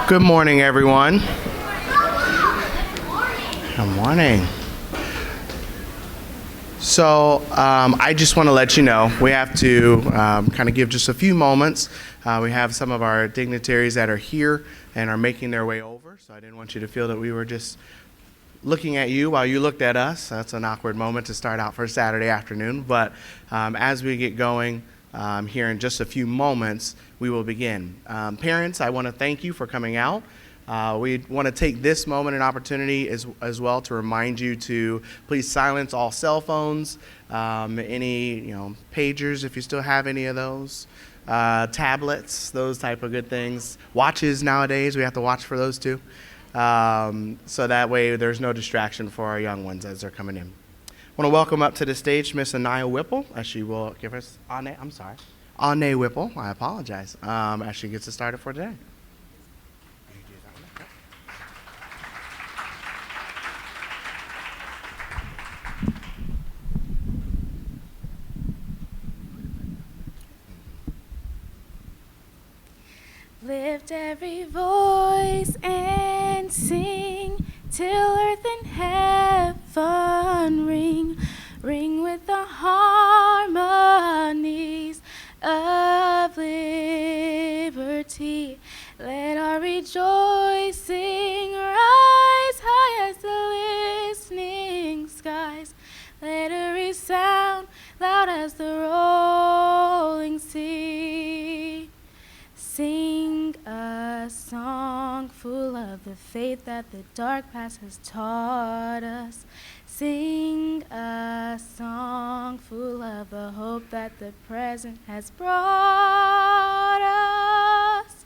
Good morning, everyone. Good morning. So I just want to let you know, we have to kind of give just a few moments. We have some of our dignitaries that are here and are making their way over, so I didn't want you to feel that we were just looking at you while you looked at us. That's an awkward moment to start out for a Saturday afternoon, but as we get going here in just a few moments, we will begin. Parents, I want to thank you for coming out. We want to take this moment and opportunity as well to remind you to please silence all cell phones, any pagers if you still have any of those, tablets, those type of good things. Watches nowadays, we have to watch for those too. So that way there's no distraction for our young ones as they're coming in. I want to welcome up to the stage Miss Anaya Whipple as she will give us, Ane Whipple, I apologize, as she gets us started for today. Lift every voice and sing till earth and heaven ring, ring with the harmonies of liberty. Let our rejoicing rise high as the listening skies. Let it resound loud as the rolling sea. Sing a song full of the faith that the dark past has taught us. Sing a song full of the hope that the present has brought us.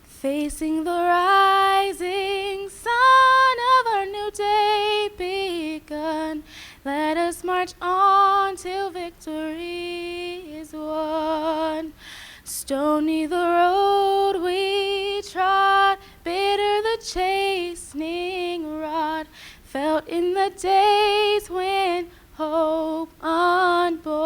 Facing the rising sun of our new day begun, let us march on till victory is won. Stony the road we trod, bitter the chastening rod, felt in the days when hope unborn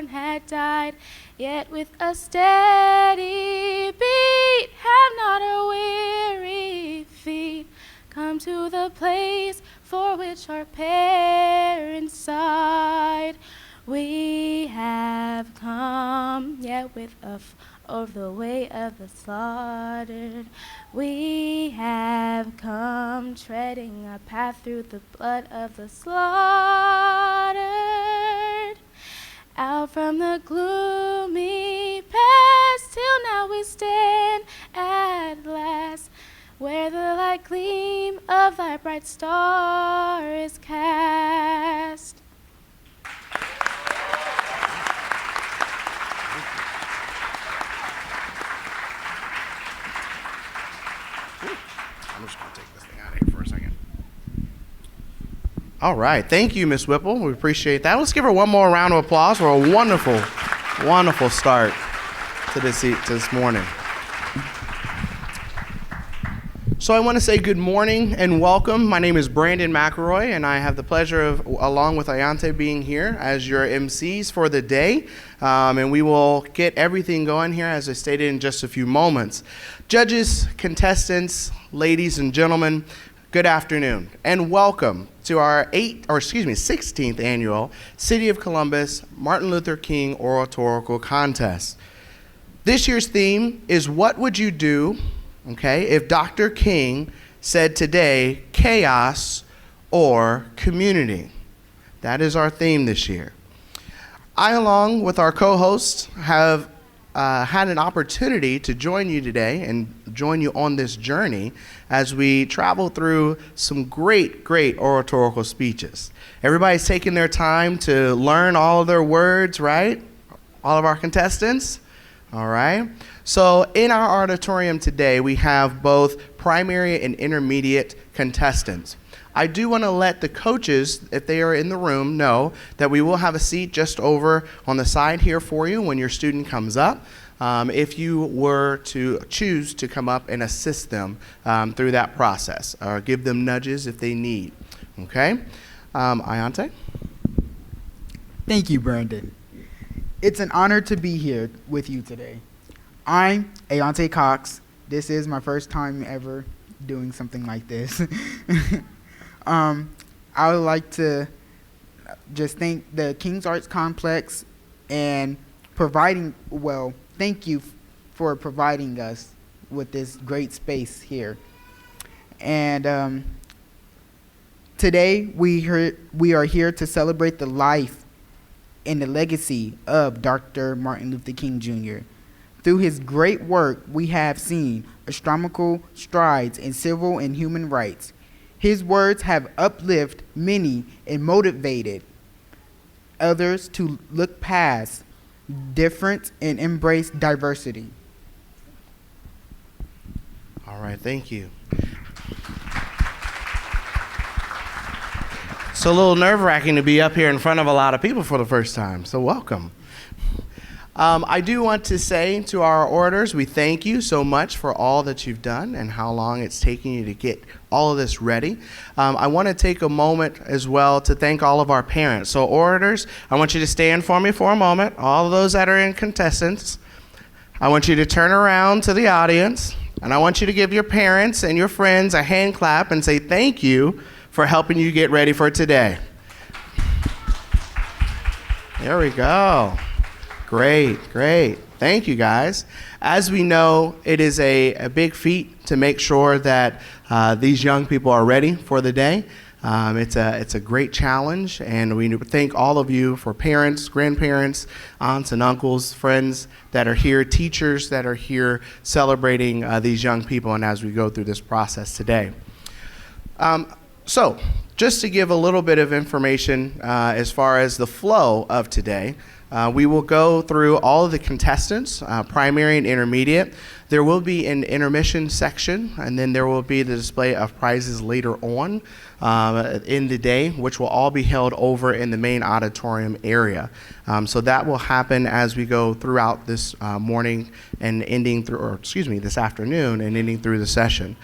had died. Yet with a steady beat have not our weary feet come to the place for which our parents sighed. We have come, yet with of the way of the slaughtered. We have come, treading a path through the blood of the slaughtered. Out from the gloomy past, till now we stand at last, where the light gleam of thy bright star is cast. I'm just going to take this thing out of here for a second. All right. Thank you, Miss Whipple. We appreciate that. Let's give her one more round of applause for a wonderful, wonderful start to this morning. So I want to say good morning and welcome. My name is Brandon McElroy, and I have the pleasure of, along with Ayante, being here as your MCs for the day. And we will get everything going here, as I stated, in just a few moments. Judges, contestants, ladies and gentlemen, good afternoon, and welcome to our 16th annual City of Columbus Martin Luther King Oratorical Contest. This year's theme is what would you do, if Dr. King said today, chaos or community? That is our theme this year. I, along with our co-hosts, have had an opportunity to join you today and join you on this journey as we travel through some great oratorical speeches. Everybody's taking their time to learn all of their words, right? All of our contestants? All right. So in our auditorium today, we have both primary and intermediate contestants. I do want to let the coaches, if they are in the room, know that we will have a seat just over on the side here for you when your student comes up, if you were to choose to come up and assist them through that process, or give them nudges if they need. Okay? Ayante? Thank you, Brandon. It's an honor to be here with you today. I'm Ayante Cox, This is my first time ever doing something like this. I would like to just thank the King's Arts Complex and thank you for providing us with this great space here. And today we are here to celebrate the life and the legacy of Dr. Martin Luther King Jr. Through his great work, we have seen astronomical strides in civil and human rights. His words have uplifted many and motivated others to look past difference and embrace diversity. All right, thank you. It's a little nerve-wracking to be up here in front of a lot of people for the first time, so welcome. I do want to say to our orators, we thank you so much for all that you've done and how long it's taken you to get all of this ready. I want to take a moment as well to thank all of our parents. So orators, I want you to stand for me for a moment. All of those that are in contestants, I want you to turn around to the audience, and I want you to give your parents and your friends a hand clap and say thank you for helping you get ready for today. There we go. Great. Thank you, guys. As we know, it is a big feat to make sure that these young people are ready for the day. It's a great challenge, and we thank all of you for parents, grandparents, aunts and uncles, friends that are here, teachers that are here celebrating these young people and as we go through this process today. So, just to give a little bit of information as far as the flow of today, we will go through all of the contestants, primary and intermediate. There will be an intermission section, and then there will be the display of prizes later on in the day, which will all be held over in the main auditorium area. So that will happen as we go throughout this morning and this afternoon and ending through the session.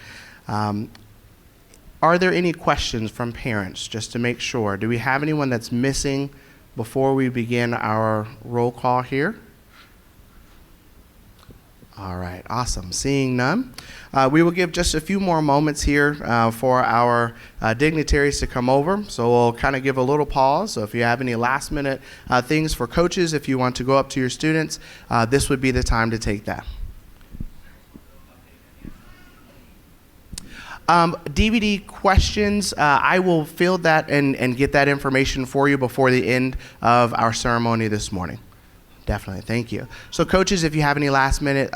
Are there any questions from parents, just to make sure? Do we have anyone that's missing before we begin our roll call here? All right, awesome. Seeing none, we will give just a few more moments here for our dignitaries to come over. So we'll kind of give a little pause. So if you have any last minute things for coaches, if you want to go up to your students, this would be the time to take that. DVD questions, I will field that and get that information for you before the end of our ceremony this morning. Definitely, thank you. So coaches, if you have any last minute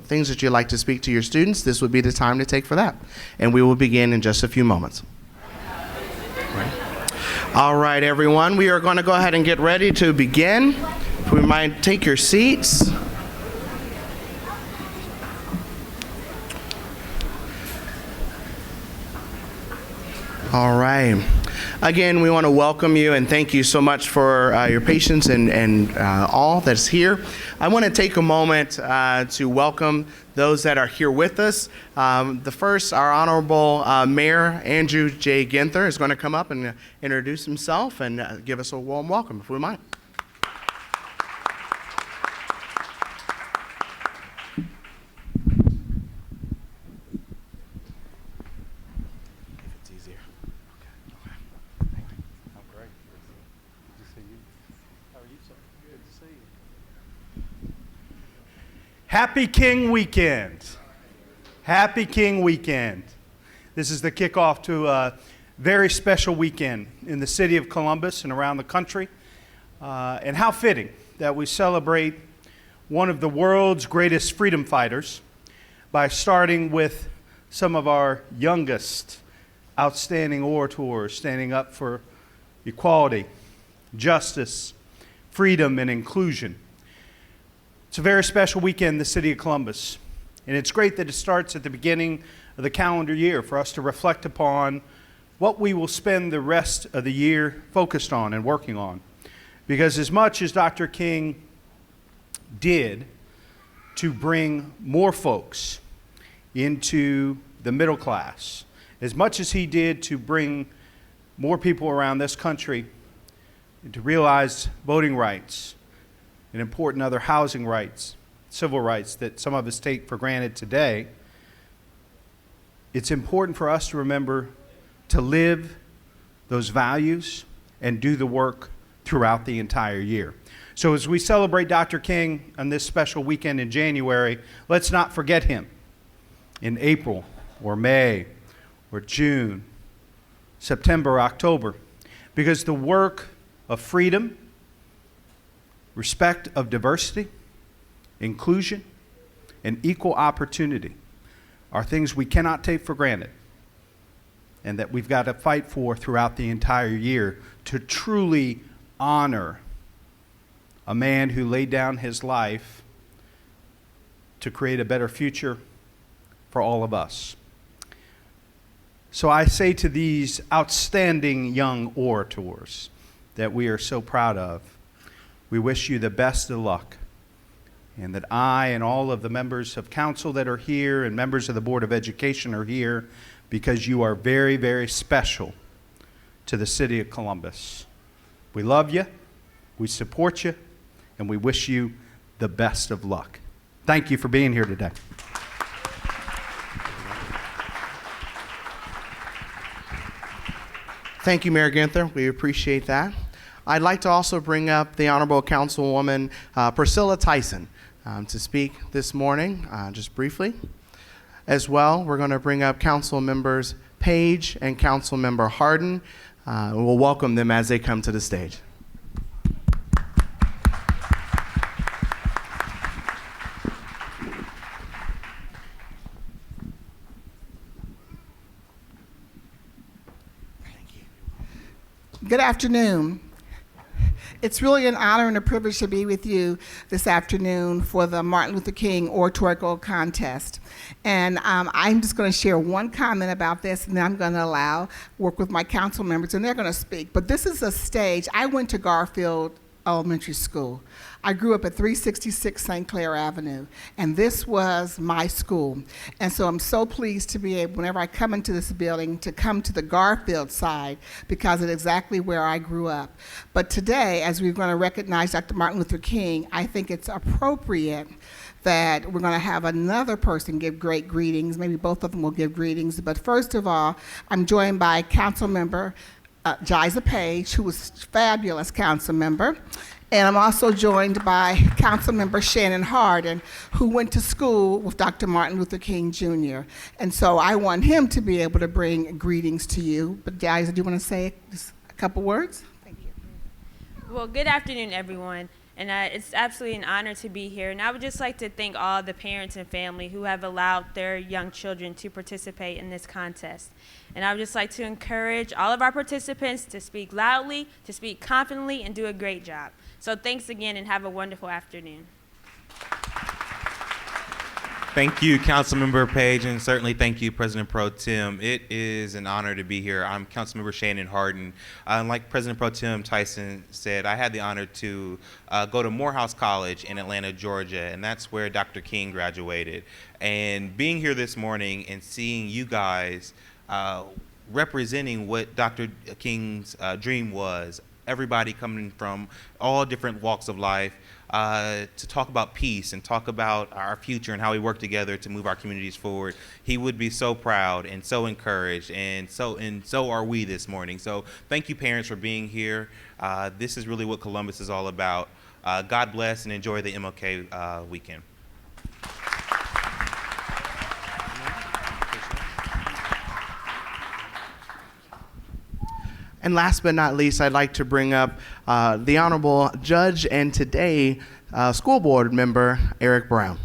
things that you'd like to speak to your students, this would be the time to take for that. And we will begin in just a few moments. All right, everyone, we are going to go ahead and get ready to begin. If we might take your seats. All right. Again, we want to welcome you and thank you so much for your patience and all that's here. I want to take a moment to welcome those that are here with us. The first, our Honorable Mayor Andrew J. Ginther is going to come up and introduce himself and give us a warm welcome, if we might. Happy King Weekend. Happy King Weekend. This is the kickoff to a very special weekend in the city of Columbus and around the country. And how fitting that we celebrate one of the world's greatest freedom fighters by starting with some of our youngest outstanding orators standing up for equality, justice, freedom, and inclusion. It's a very special weekend in the city of Columbus, and it's great that it starts at the beginning of the calendar year for us to reflect upon what we will spend the rest of the year focused on and working on. Because as much as Dr. King did to bring more folks into the middle class, as much as he did to bring more people around this country to realize voting rights, and important other housing rights, civil rights that some of us take for granted today, it's important for us to remember to live those values and do the work throughout the entire year. So as we celebrate Dr. King on this special weekend in January, let's not forget him in April or May or June, September, October, because the work of freedom, respect of diversity, inclusion, and equal opportunity are things we cannot take for granted and that we've got to fight for throughout the entire year to truly honor a man who laid down his life to create a better future for all of us. So I say to these outstanding young orators that we are so proud of, we wish you the best of luck, and that I and all of the members of council that are here and members of the Board of Education are here because you are very, very special to the city of Columbus. We love you, we support you, and we wish you the best of luck. Thank you for being here today. Thank you, Mayor Ginther. We appreciate that. I'd like to also bring up the Honorable Councilwoman Priscilla Tyson to speak this morning, just briefly. As well, we're going to bring up Council Members Page and Council Member Harden. We'll welcome them as they come to the stage. Good afternoon. It's really an honor and a privilege to be with you this afternoon for the Martin Luther King Oratorical Contest. And I'm just going to share one comment about this, and then I'm going to work with my council members, and they're going to speak. But this is a stage. I went to Garfield Elementary School. I grew up at 366 St. Clair Avenue, and this was my school. And so I'm so pleased to be able, whenever I come into this building, to come to the Garfield side because it's exactly where I grew up. But today, as we're going to recognize Dr. Martin Luther King, I think it's appropriate that we're going to have another person give great greetings. Maybe both of them will give greetings. But first of all, I'm joined by Council Member Jiza Page, who was a fabulous council member. And I'm also joined by Council Member Shannon Harden, who went to school with Dr. Martin Luther King Jr. And so I want him to be able to bring greetings to you. But Jiza, do you want to say just a couple words? Thank you. Well, good afternoon, everyone. And it's absolutely an honor to be here. And I would just like to thank all the parents and family who have allowed their young children to participate in this contest. And I would just like to encourage all of our participants to speak loudly, to speak confidently, and do a great job. So thanks again, and have a wonderful afternoon. Thank you, Councilmember Page, and certainly thank you, President Pro Tem. It is an honor to be here. I'm Councilmember Shannon Harden. Like President Pro Tem Tyson said, I had the honor to go to Morehouse College in Atlanta, Georgia, and that's where Dr. King graduated. And being here this morning and seeing you guys representing what Dr. King's dream was, everybody coming from all different walks of life, to talk about peace and talk about our future and how we work together to move our communities forward. He would be so proud and so encouraged, and so are we this morning. So thank you, parents, for being here. This is really what Columbus is all about. God bless and enjoy the MLK weekend. And last but not least, I'd like to bring up the Honorable Judge and today School Board Member Eric Brown.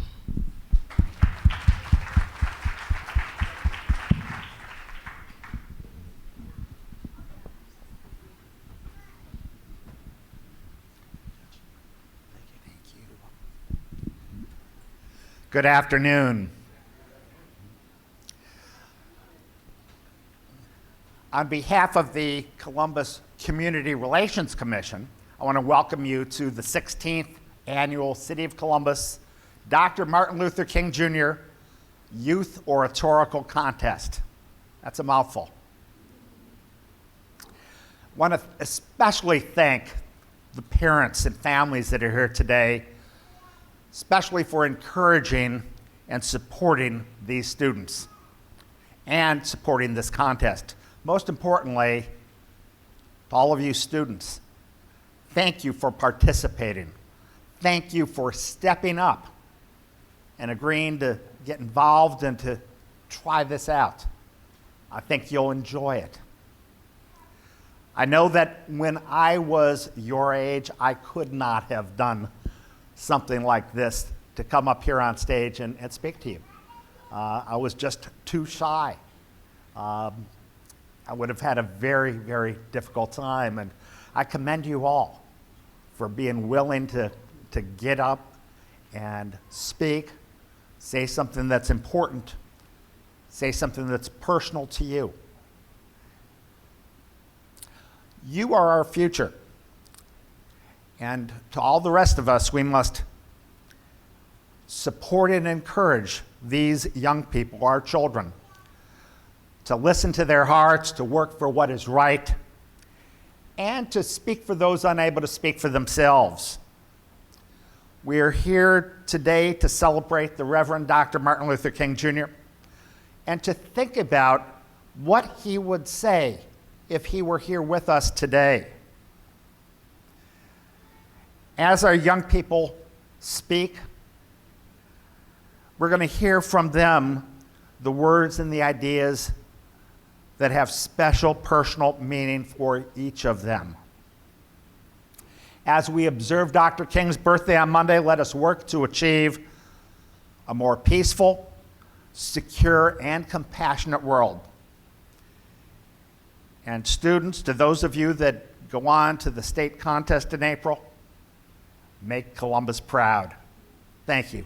Good afternoon. On behalf of the Columbus Community Relations Commission, I want to welcome you to the 16th Annual City of Columbus Dr. Martin Luther King Jr. Youth Oratorical Contest. That's a mouthful. I want to especially thank the parents and families that are here today, especially for encouraging and supporting these students. and supporting this contest. Most importantly, to all of you students, thank you for participating. Thank you for stepping up and agreeing to get involved and to try this out. I think you'll enjoy it. I know that when I was your age, I could not have done something like this, to come up here on stage and speak to you. I was just too shy. I would have had a very, very difficult time, and I commend you all for being willing to get up and speak, say something that's important, say something that's personal to you. You are our future. And to all the rest of us, we must support and encourage these young people, our children, to listen to their hearts, to work for what is right, and to speak for those unable to speak for themselves. We are here today to celebrate the Reverend Dr. Martin Luther King Jr. and to think about what he would say if he were here with us today. As our young people speak, we're going to hear from them the words and the ideas that have special personal meaning for each of them. As we observe Dr. King's birthday on Monday, let us work to achieve a more peaceful, secure, and compassionate world. And students, to those of you that go on to the state contest in April, make Columbus proud. Thank you.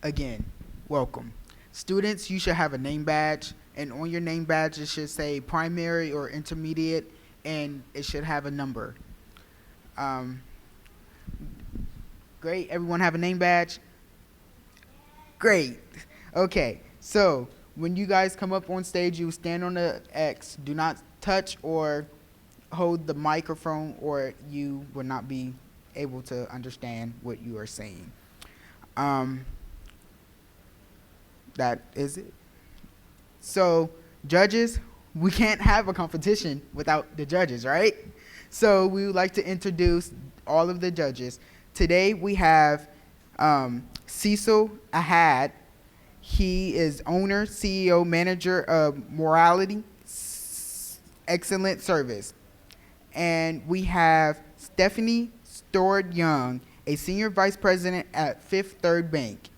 Again, welcome. Students, you should have a name badge, and on your name badge it should say primary or intermediate, and it should have a number. Great, everyone have a name badge? Great. Okay, so when you guys come up on stage, you stand on the X. Do not touch or hold the microphone, or you will not be able to understand what you are saying. That is it. So, judges, we can't have a competition without the judges, right? So we would like to introduce all of the judges. Today we have Cecil Ahad. He is owner, CEO, manager of Morality, Excellent Service. And we have Stephanie Stord Young, a senior vice president at Fifth Third Bank.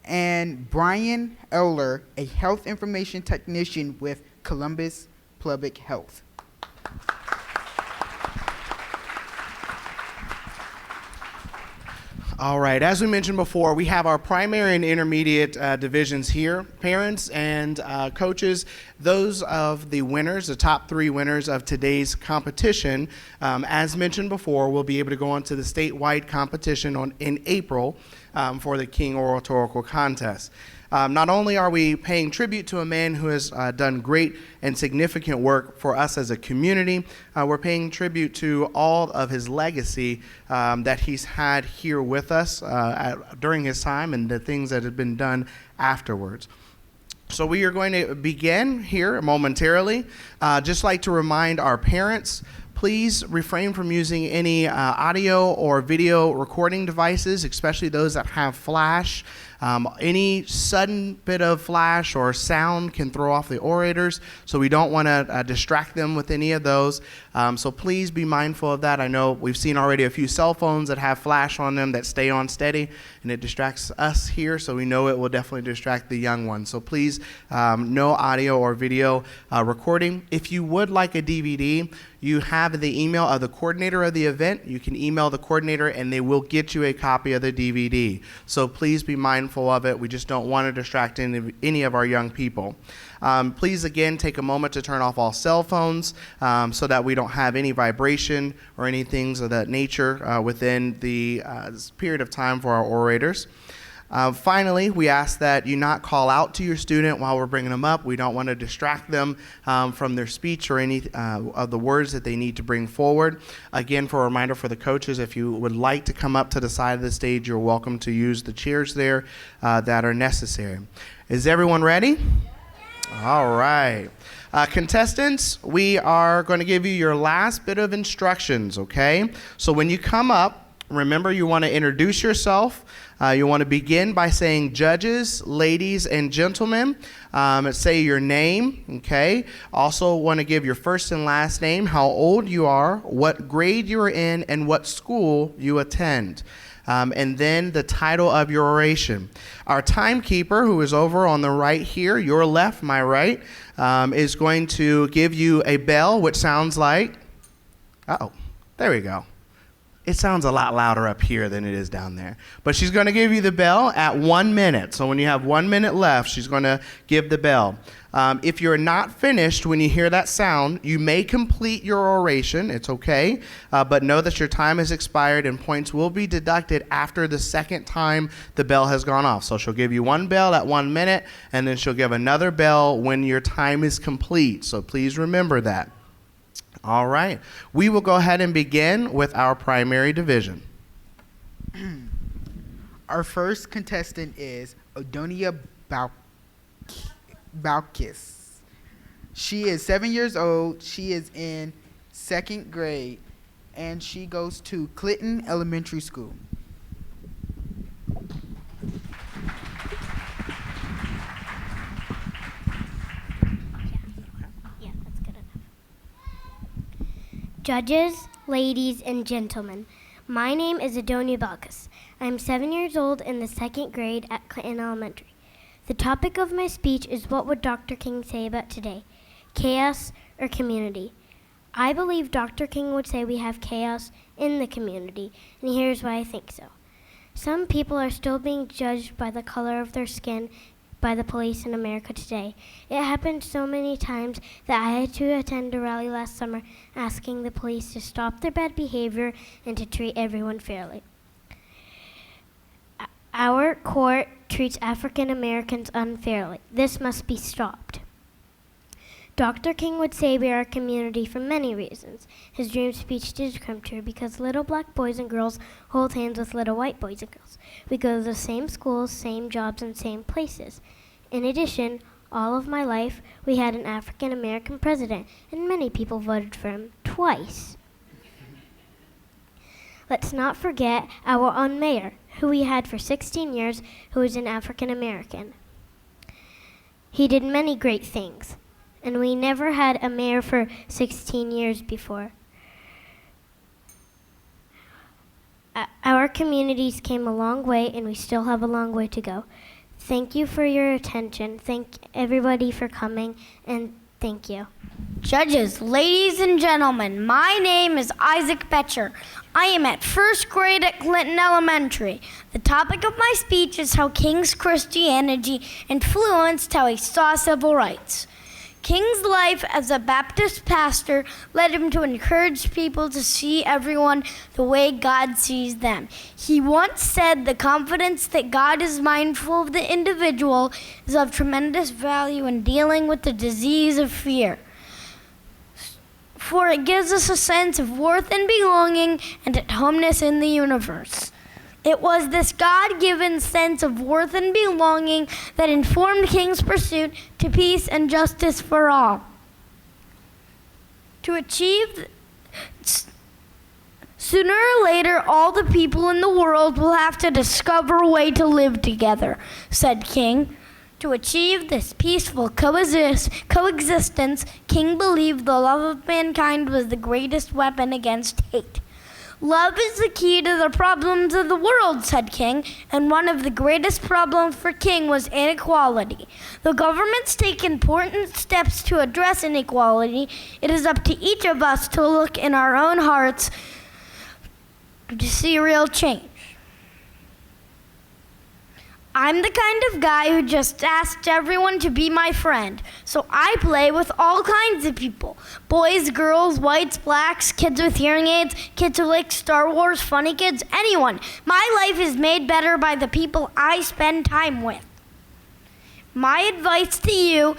And Brian Eller, a health information technician with Columbus Public Health. All right, as we mentioned before, we have our primary and intermediate divisions here. Parents and coaches, those of the winners, the top 3 winners of today's competition, as mentioned before, will be able to go on to the statewide competition in April for the King Oratorical Contest. Not only are we paying tribute to a man who has done great and significant work for us as a community, we're paying tribute to all of his legacy that he's had here with us during his time and the things that have been done afterwards. So we are going to begin here momentarily. Just like to remind our parents, please refrain from using any audio or video recording devices, especially those that have flash. Any sudden bit of flash or sound can throw off the orators, so we don't want to distract them with any of those. So please be mindful of that. I know we've seen already a few cell phones that have flash on them that stay on steady, and it distracts us here, so we know it will definitely distract the young ones. So please, no audio or video recording. If you would like a DVD, you have the email of the coordinator of the event. You can email the coordinator and they will get you a copy of the DVD. So please be mindful of it. We just don't want to distract any of our young people. Please, again, take a moment to turn off all cell phones so that we don't have any vibration or anything of that nature within the period of time for our orators. Finally, we ask that you not call out to your student while we're bringing them up. We don't want to distract them from their speech or any of the words that they need to bring forward. Again, for a reminder for the coaches, if you would like to come up to the side of the stage, you're welcome to use the chairs there that are necessary. Is everyone ready? All right. Contestants, we are going to give you your last bit of instructions, okay? So when you come up, remember you want to introduce yourself. You want to begin by saying judges, ladies, and gentlemen. Say your name, okay? Also want to give your first and last name, how old you are, what grade you are in, and what school you attend. And then the title of your oration. Our timekeeper, who is over on the right here, your left, my right, is going to give you a bell, which sounds like, there we go. It sounds a lot louder up here than it is down there. But she's going to give you the bell at 1 minute. So when you have 1 minute left, she's going to give the bell. If you're not finished when you hear that sound, you may complete your oration. It's okay. But know that your time has expired and points will be deducted after the second time the bell has gone off. So she'll give you one bell at 1 minute, and then she'll give another bell when your time is complete. So please remember that. All right. We will go ahead and begin with our primary division. Our first contestant is Odonia Balkis. She is 7 years old. She is in 2nd grade, and she goes to Clinton Elementary School. Judges, ladies, and gentlemen, my name is Adonia Balkas. I am 7 years old in the 2nd grade at Clinton Elementary. The topic of my speech is what would Dr. King say about today, chaos or community? I believe Dr. King would say we have chaos in the community, and here's why I think so. Some people are still being judged by the color of their skin by the police in America today. It happened so many times that I had to attend a rally last summer asking the police to stop their bad behavior and to treat everyone fairly. Our court treats African Americans unfairly. This must be stopped. Dr. King would say we are a community for many reasons. His dream speech did come true because little black boys and girls hold hands with little white boys and girls. We go to the same schools, same jobs, and same places. In addition, all of my life, we had an African American president, and many people voted for him twice. Let's not forget our own mayor, who we had for 16 years, who was an African American. He did many great things, and we never had a mayor for 16 years before. Our communities came a long way, and we still have a long way to go. Thank you for your attention. Thank everybody for coming, and thank you. Judges, ladies and gentlemen, my name is Isaac Betcher. I am at 1st grade at Clinton Elementary. The topic of my speech is how King's Christianity influenced how he saw civil rights. King's life as a Baptist pastor led him to encourage people to see everyone the way God sees them. He once said the confidence that God is mindful of the individual is of tremendous value in dealing with the disease of fear. For it gives us a sense of worth and belonging and at homeness in the universe. It was this God-given sense of worth and belonging that informed King's pursuit to peace and justice for all. To achieve, sooner or later, all the people in the world will have to discover a way to live together, said King. To achieve this peaceful coexistence, King believed the love of mankind was the greatest weapon against hate. Love is the key to the problems of the world, said King, and one of the greatest problems for King was inequality. The governments take important steps to address inequality. It is up to each of us to look in our own hearts to see real change. I'm the kind of guy who just asked everyone to be my friend. So I play with all kinds of people. Boys, girls, whites, blacks, kids with hearing aids, kids who like Star Wars, funny kids, anyone. My life is made better by the people I spend time with. My advice to you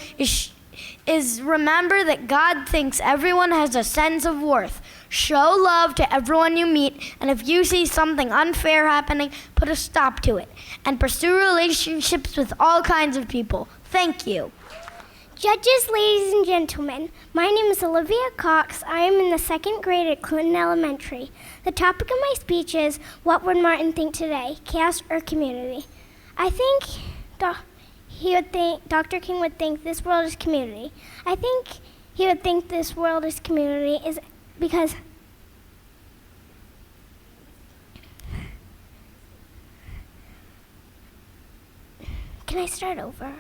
is remember that God thinks everyone has a sense of worth. Show love to everyone you meet, and if you see something unfair happening, put a stop to it. And pursue relationships with all kinds of people. Thank you. Judges, ladies and gentlemen, my name is Olivia Cox. I am in the 2nd grade at Clinton Elementary. The topic of my speech is, what would Martin think today, chaos or community? I think Dr. King would think this world is community. I think he would think this world is community is because Can I start over?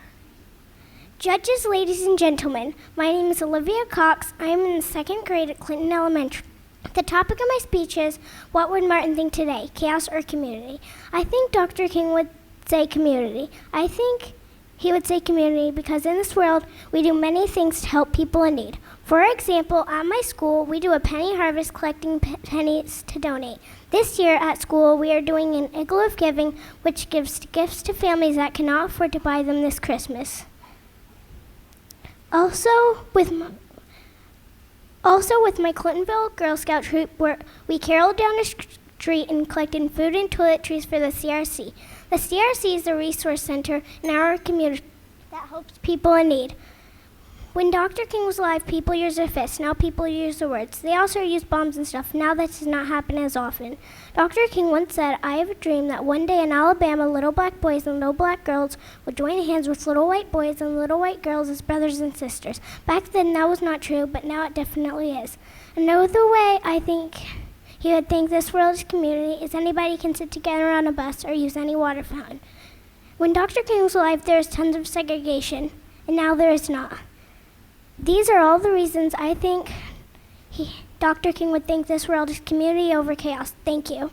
Judges, ladies and gentlemen, my name is Olivia Cox. I am in the 2nd grade at Clinton Elementary. The topic of my speech is, what would Martin think today, chaos or community? I think Dr. King would say community. I think he would say community because in this world, we do many things to help people in need. For example, at my school, we do a penny harvest collecting pennies to donate. This year at school, we are doing an igloo of giving, which gives gifts to families that cannot afford to buy them this Christmas. Also, with my Clintonville Girl Scout troop, we caroled down the street and collected food and toiletries for the CRC. The CRC is a resource center in our community that helps people in need. When Dr. King was alive, people used their fists. Now people use their words. They also use bombs and stuff. Now that does not happen as often. Dr. King once said, I have a dream that one day in Alabama, little black boys and little black girls would join hands with little white boys and little white girls as brothers and sisters. Back then, that was not true, but now it definitely is. Another way I think he would think this world is community is anybody can sit together on a bus or use any water fountain. When Dr. King was alive, there was tons of segregation, and now there is not. These are all the reasons I think Dr. King would think this world is community over chaos. Thank you.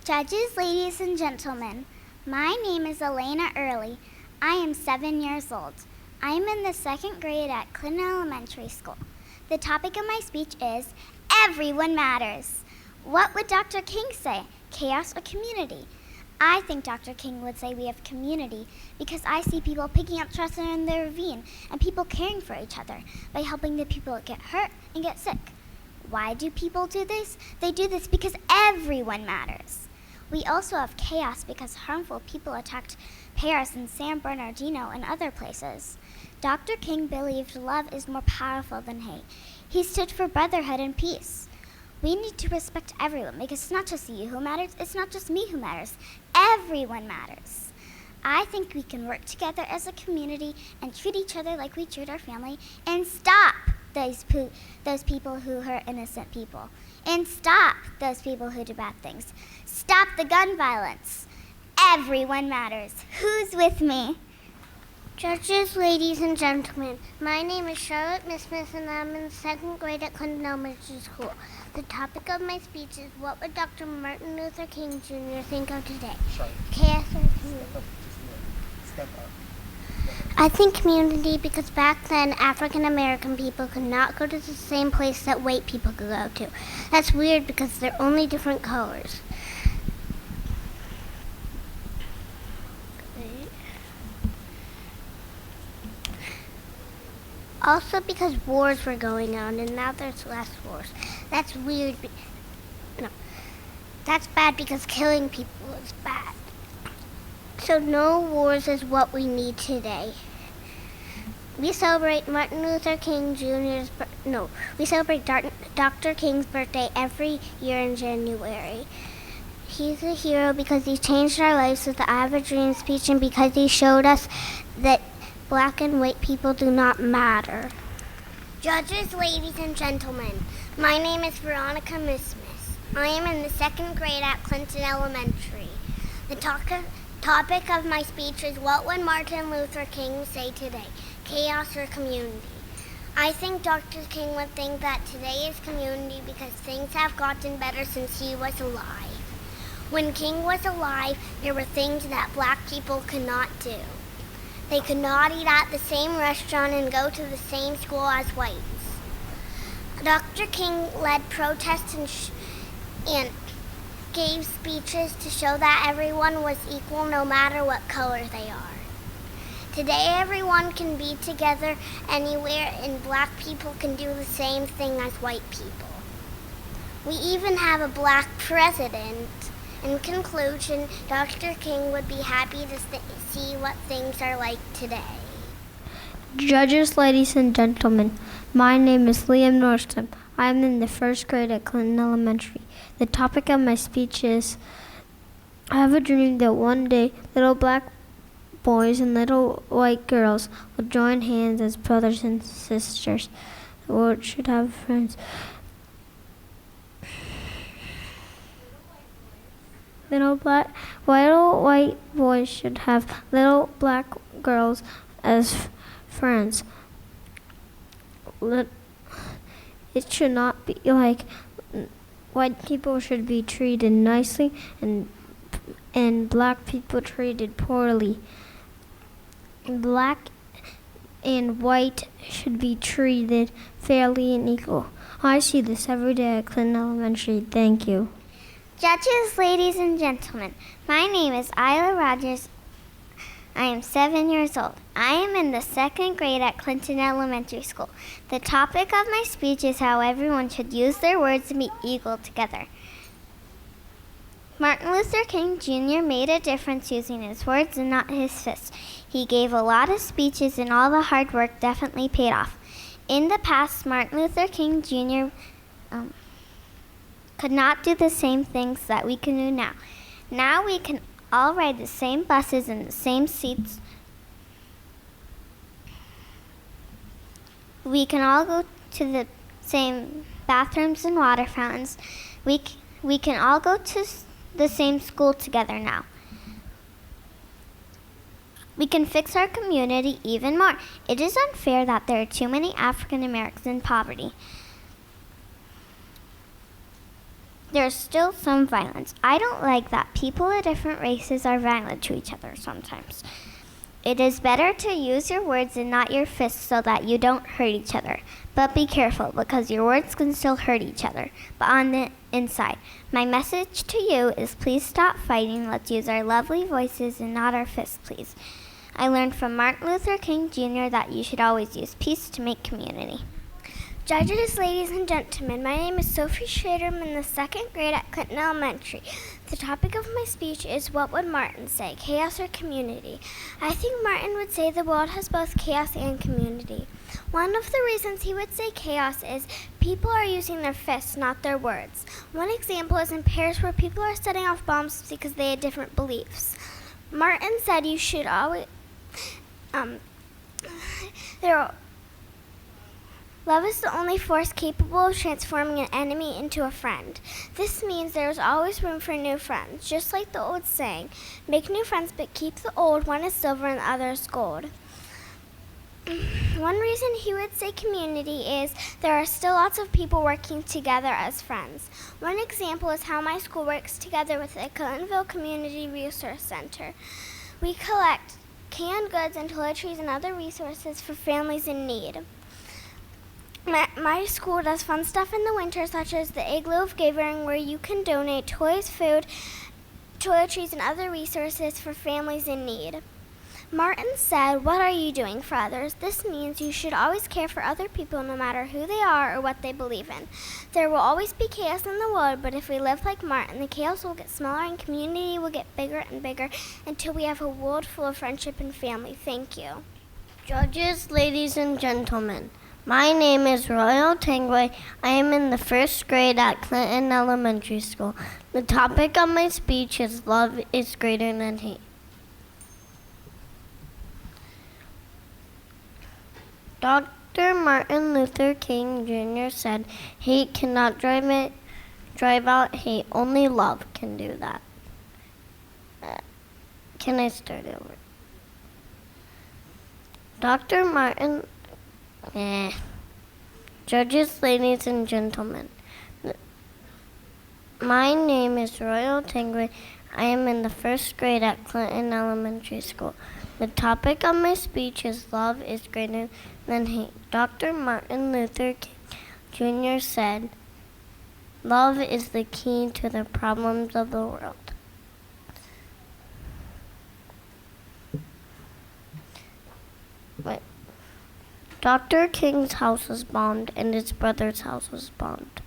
Judges, ladies and gentlemen, my name is Elena Early. I am 7 years old. I am in the 2nd grade at Clinton Elementary School. The topic of my speech is, everyone matters. What would Dr. King say, chaos or community? I think Dr. King would say we have community because I see people picking up trash in the ravine and people caring for each other by helping the people that get hurt and get sick. Why do people do this? They do this because everyone matters. We also have chaos because harmful people attacked Paris and San Bernardino and other places. Dr. King believed love is more powerful than hate. He stood for brotherhood and peace. We need to respect everyone because it's not just you who matters, it's not just me who matters. Everyone matters. I think we can work together as a community and treat each other like we treat our family and stop those people who hurt innocent people. And stop those people who do bad things. Stop the gun violence. Everyone matters. Who's with me? Judges, ladies and gentlemen, my name is Charlotte Smith and I'm in the 2nd grade at Clinton Elementary School. The topic of my speech is, what would Dr. Martin Luther King Jr. think of today? Chaos or community? I think community because back then African American people could not go to the same place that white people could go to. That's weird because they're only different colors. Also because wars were going on and now there's less wars. That's weird. No. That's bad because killing people is bad. So no wars is what we need today. We celebrate Martin Luther King Jr.'s we celebrate Dr. King's birthday every year in January. He's a hero because he changed our lives with the I Have a Dream speech and because he showed us that black and white people do not matter. Judges, ladies and gentlemen, my name is Veronica Mismas. I am in the 2nd grade at Clinton Elementary. The topic of my speech is, what would Martin Luther King say today, chaos or community? I think Dr. King would think that today is community because things have gotten better since he was alive. When King was alive, there were things that black people could not do. They could not eat at the same restaurant and go to the same school as whites. Dr. King led protests and gave speeches to show that everyone was equal no matter what color they are. Today, everyone can be together anywhere, and black people can do the same thing as white people. We even have a black president. In conclusion, Dr. King would be happy to see what things are like today. Judges, ladies and gentlemen, my name is Liam Nordstrom. I am in the first grade at Clinton Elementary. The topic of my speech is, I have a dream that one day little black boys and little white girls will join hands as brothers and sisters. The world should have friends. Little white boys should have little black girls as friends. It should not be like white people should be treated nicely and black people treated poorly. Black and white should be treated fairly and equal. I see this every day at Clinton Elementary. Thank you. Judges, ladies and gentlemen, my name is Isla Rogers. I am 7 years old. I am in the second grade at Clinton Elementary School. The topic of my speech is how everyone should use their words and be equal together. Martin Luther King Jr. made a difference using his words and not his fists. He gave a lot of speeches and all the hard work definitely paid off. In the past, Martin Luther King Jr. Could not do the same things that we can do now. Now we can all ride the same buses and the same seats. We can all go to the same bathrooms and water fountains. We can all go to the same school together now. We can fix our community even more. It is unfair that there are too many African Americans in poverty. There's still some violence. I don't like that people of different races are violent to each other sometimes. It is better to use your words and not your fists so that you don't hurt each other. But be careful, because your words can still hurt each other, but on the inside. My message to you is please stop fighting. Let's use our lovely voices and not our fists, please. I learned from Martin Luther King Jr. that you should always use peace to make community. Judges, ladies and gentlemen, my name is Sophie Schrader. I'm in the second grade at Clinton Elementary. The topic of my speech is what would Martin say, chaos or community? I think Martin would say the world has both chaos and community. One of the reasons he would say chaos is people are using their fists, not their words. One example is in Paris where people are setting off bombs because they had different beliefs. Martin said you should always... Love is the only force capable of transforming an enemy into a friend. This means there is always room for new friends, just like the old saying, make new friends but keep the old, one is silver and the other is gold. One reason he would say community is there are still lots of people working together as friends. One example is how my school works together with the Clintonville Community Resource Center. We collect canned goods and toiletries and other resources for families in need. My school does fun stuff in the winter, such as the Igloo of Giving, where you can donate toys, food, toiletries, and other resources for families in need. Martin said, what are you doing for others? This means you should always care for other people no matter who they are or what they believe in. There will always be chaos in the world, but if we live like Martin, the chaos will get smaller and community will get bigger and bigger until we have a world full of friendship and family. Thank you. Judges, ladies and gentlemen, my name is Royal Tangway. I am in the first grade at Clinton Elementary School. The topic of my speech is love is greater than hate. Dr. Martin Luther King Jr. said, hate cannot drive out hate. Only love can do that. Can I start over? Dr. Martin... Judges, ladies and gentlemen, My name is Royal Tingway. I am in the first grade at Clinton Elementary School. The topic of my speech is Love is Greater Than Hate. Dr. Martin Luther King Jr. said, "Love is the key to the problems of the world." Dr. King's house was bombed and his brother's house was bombed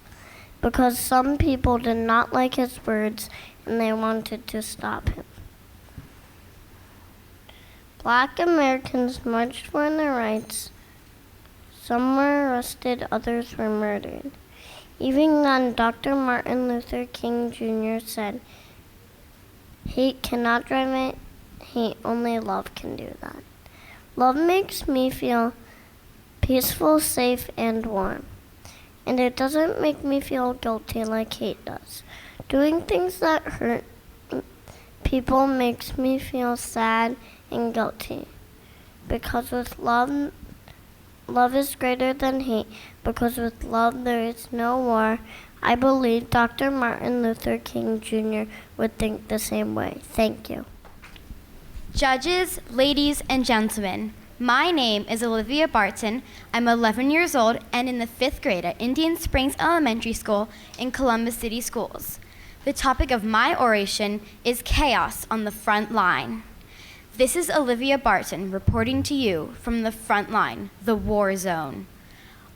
because some people did not like his words and they wanted to stop him. Black Americans marched for their rights. Some were arrested, others were murdered. Even then, Dr. Martin Luther King Jr. said, "Hate cannot drive it. Hate, only love can do that." Love makes me feel peaceful, safe, and warm. And it doesn't make me feel guilty like hate does. Doing things that hurt people makes me feel sad and guilty. Because with love, love is greater than hate. Because with love there is no war. I believe Dr. Martin Luther King Jr. would think the same way. Thank you. Judges, ladies, and gentlemen, my name is Olivia Barton. I'm 11 years old and in the 5th grade at Indian Springs Elementary School in Columbus City Schools. The topic of my oration is chaos on the front line. This is Olivia Barton reporting to you from the front line, the war zone.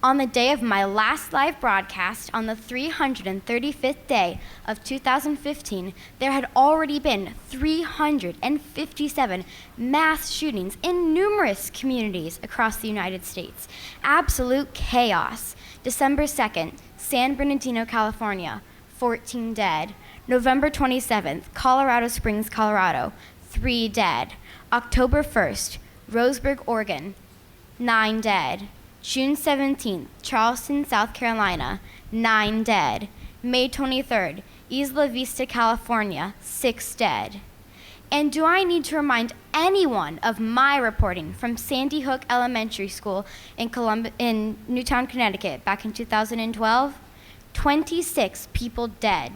On the day of my last live broadcast, on the 335th day of 2015, there had already been 357 mass shootings in numerous communities across the United States. Absolute chaos. December 2nd, San Bernardino, California, 14 dead. November 27th, Colorado Springs, Colorado, 3 dead. October 1st, Roseburg, Oregon, 9 dead. June 17th, Charleston, South Carolina, 9 dead. May 23rd, Isla Vista, California, 6 dead. And do I need to remind anyone of my reporting from Sandy Hook Elementary School in Newtown, Connecticut back in 2012? 26 people dead.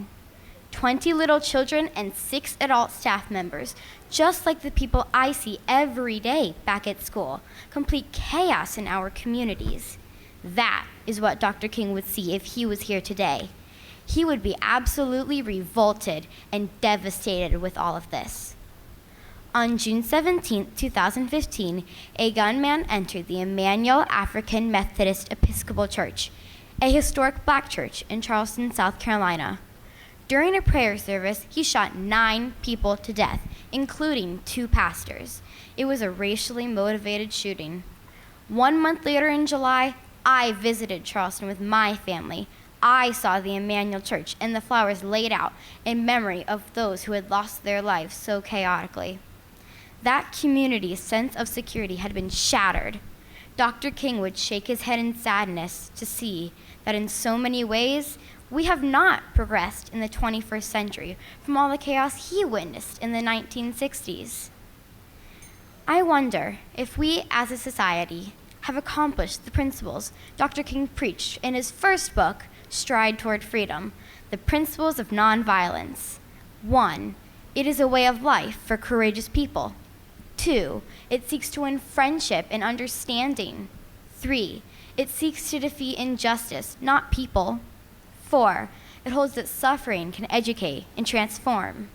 20 little children and 6 adult staff members, just like the people I see every day back at school. Complete chaos in our communities. That is what Dr. King would see if he was here today. He would be absolutely revolted and devastated with all of this. On June 17, 2015, a gunman entered the Emmanuel African Methodist Episcopal Church, a historic black church in Charleston, South Carolina. During a prayer service, he shot 9 people to death, including 2 pastors. It was a racially motivated shooting. 1 month later in July, I visited Charleston with my family. I saw the Emmanuel Church and the flowers laid out in memory of those who had lost their lives so chaotically. That community's sense of security had been shattered. Dr. King would shake his head in sadness to see that in so many ways, we have not progressed in the 21st century from all the chaos he witnessed in the 1960s. I wonder if we as a society have accomplished the principles Dr. King preached in his first book, Stride Toward Freedom, the principles of nonviolence. 1, it is a way of life for courageous people. 2, it seeks to win friendship and understanding. 3, it seeks to defeat injustice, not people. 4, it holds that suffering can educate and transform.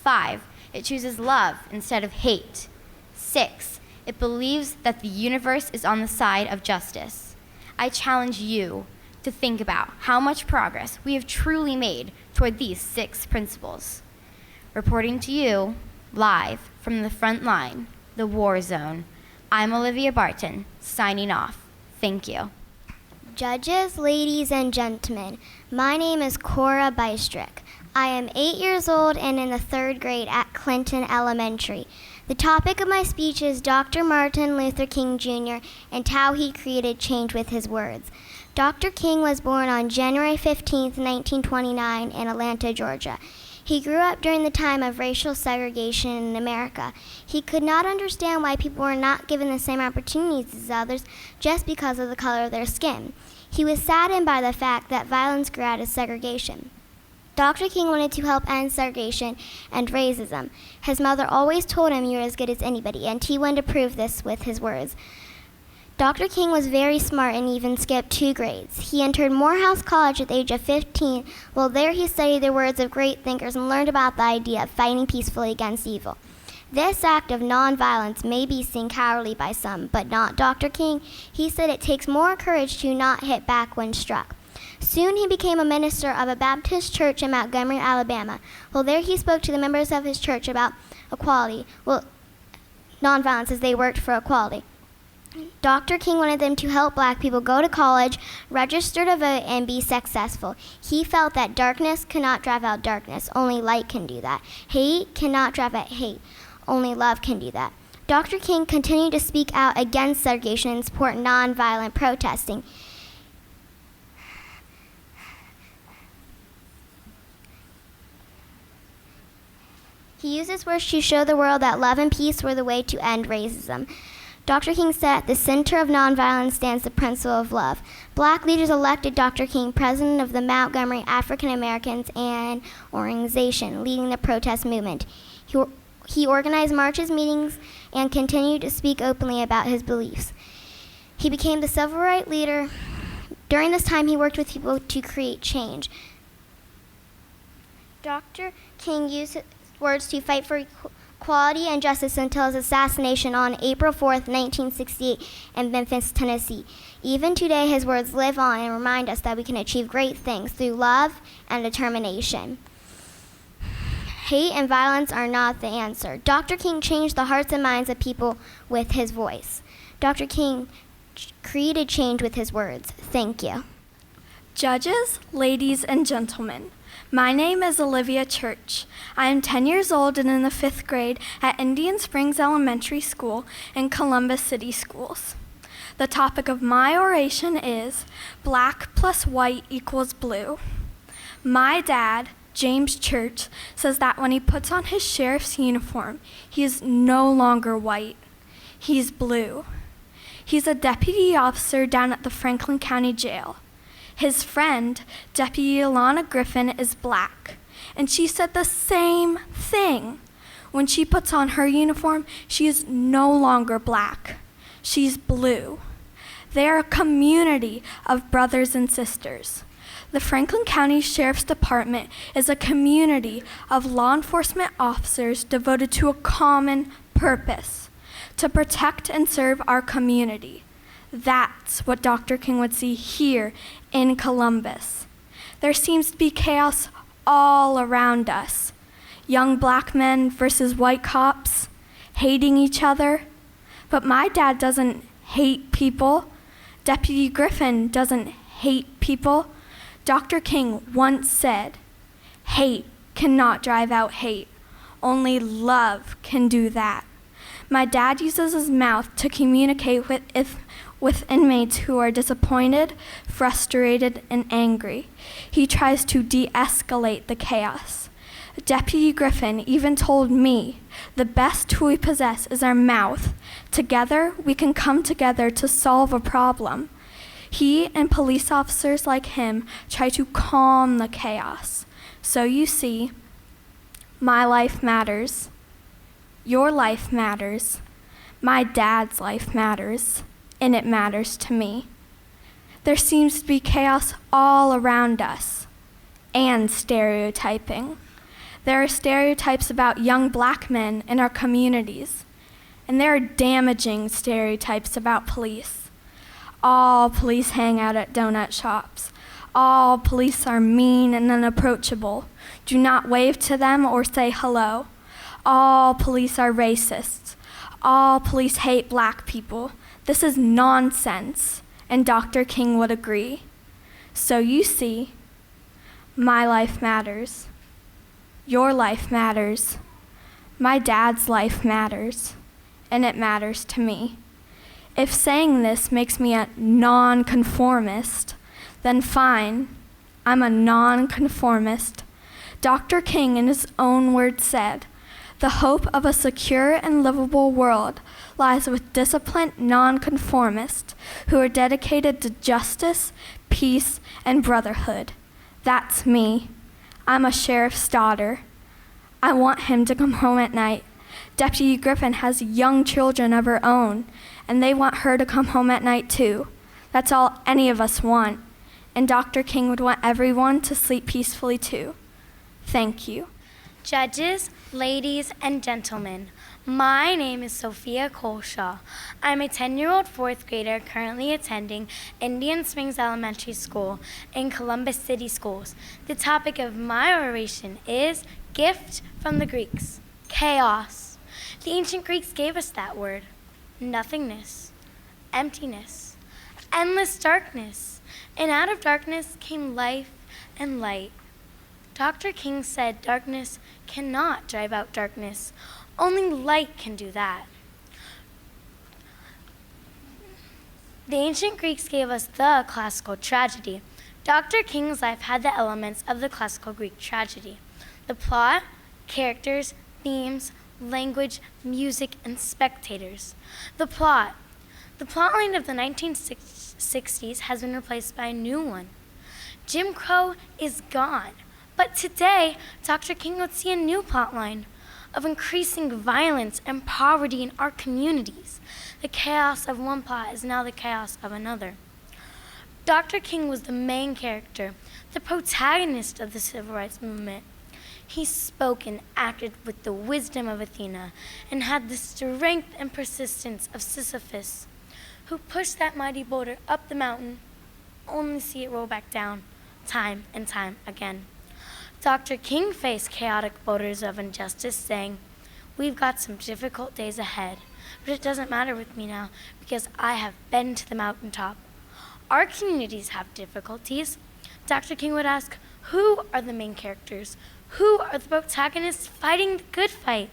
5, it chooses love instead of hate. 6, it believes that the universe is on the side of justice. I challenge you to think about how much progress we have truly made toward these 6 principles. Reporting to you, live from the front line, the war zone, I'm Olivia Barton, signing off. Thank you. Judges, ladies, and gentlemen, my name is Cora Bystrick. I am 8 years old and in the 3rd grade at Clinton Elementary. The topic of my speech is Dr. Martin Luther King Jr. and how he created change with his words. Dr. King was born on January 15, 1929 in Atlanta, Georgia. He grew up during the time of racial segregation in America. He could not understand why people were not given the same opportunities as others just because of the color of their skin. He was saddened by the fact that violence grew out of segregation. Dr. King wanted to help end segregation and racism. His mother always told him, "You're as good as anybody," and he wanted to prove this with his words. Dr. King was very smart and even skipped 2 grades. He entered Morehouse College at the age of 15. While there, he studied the words of great thinkers and learned about the idea of fighting peacefully against evil. This act of nonviolence may be seen cowardly by some, but not Dr. King. He said it takes more courage to not hit back when struck. Soon he became a minister of a Baptist church in Montgomery, Alabama. While there, he spoke to the members of his church about nonviolence as they worked for equality. Dr. King wanted them to help black people go to college, register to vote, and be successful. He felt that darkness cannot drive out darkness. Only light can do that. Hate cannot drive out hate. Only love can do that. Dr. King continued to speak out against segregation and support nonviolent protesting. He used his words to show the world that love and peace were the way to end racism. Dr. King said, "At the center of nonviolence stands the principle of love." Black leaders elected Dr. King president of the Montgomery African Americans and organization, leading the protest movement. He organized marches, meetings, and continued to speak openly about his beliefs. He became the civil rights leader. During this time, he worked with people to create change. Dr. King used his words to fight for equality and justice until his assassination on April 4th, 1968 in Memphis, Tennessee. Even today, his words live on and remind us that we can achieve great things through love and determination. Hate and violence are not the answer. Dr. King changed the hearts and minds of people with his voice. Dr. King created change with his words. Thank you. Judges, ladies, and gentlemen, my name is Olivia Church. I am 10 years old and in the 5th grade at Indian Springs Elementary School in Columbus City Schools. The topic of my oration is Black plus White equals Blue. My dad, James Church, says that when he puts on his sheriff's uniform, he is no longer white. He's blue. He's a deputy officer down at the Franklin County Jail. His friend, Deputy Alana Griffin, is black, and she said the same thing. When she puts on her uniform, she is no longer black. She's blue. They are a community of brothers and sisters. The Franklin County Sheriff's Department is a community of law enforcement officers devoted to a common purpose, to protect and serve our community. That's what Dr. King would see here in Columbus. There seems to be chaos all around us. Young black men versus white cops, hating each other. But my dad doesn't hate people. Deputy Griffin doesn't hate people. Dr. King once said, "Hate cannot drive out hate. Only love can do that." My dad uses his mouth to communicate with inmates who are disappointed, frustrated, and angry. He tries to de-escalate the chaos. Deputy Griffin even told me, "The best tool we possess is our mouth. Together, we can come together to solve a problem." He and police officers like him try to calm the chaos. So you see, my life matters. Your life matters. My dad's life matters. And it matters to me. There seems to be chaos all around us, and stereotyping. There are stereotypes about young black men in our communities, and there are damaging stereotypes about police. All police hang out at donut shops. All police are mean and unapproachable. Do not wave to them or say hello. All police are racists. All police hate black people. This is nonsense, and Dr. King would agree. So you see, my life matters. Your life matters. My dad's life matters, and it matters to me. If saying this makes me a nonconformist, then fine, I'm a nonconformist. Dr. King, in his own words, said, "The hope of a secure and livable world lies with disciplined nonconformists who are dedicated to justice, peace, and brotherhood." That's me. I'm a sheriff's daughter. I want him to come home at night. Deputy Griffin has young children of her own, and they want her to come home at night too. That's all any of us want. And Dr. King would want everyone to sleep peacefully too. Thank you. Judges, ladies, and gentlemen, my name is Sophia Colshaw. I'm a 10-year-old fourth grader currently attending Indian Springs Elementary School in Columbus City Schools. The topic of my oration is gift from the Greeks, chaos. The ancient Greeks gave us that word, nothingness, emptiness, endless darkness. And out of darkness came life and light. Dr. King said darkness cannot drive out darkness. Only light can do that. The ancient Greeks gave us the classical tragedy. Dr. King's life had the elements of the classical Greek tragedy. The plot, characters, themes, language, music, and spectators. The plotline of the 1960s has been replaced by a new one. Jim Crow is gone. But today, Dr. King would see a new plotline of increasing violence and poverty in our communities. The chaos of one plot is now the chaos of another. Dr. King was the main character, the protagonist of the civil rights movement. He spoke and acted with the wisdom of Athena and had the strength and persistence of Sisyphus, who pushed that mighty boulder up the mountain, only to see it roll back down time and time again. Dr. King faced chaotic boulders of injustice, saying, "We've got some difficult days ahead, but it doesn't matter with me now because I have been to the mountaintop." Our communities have difficulties. Dr. King would ask, who are the main characters? Who are the protagonists fighting the good fight?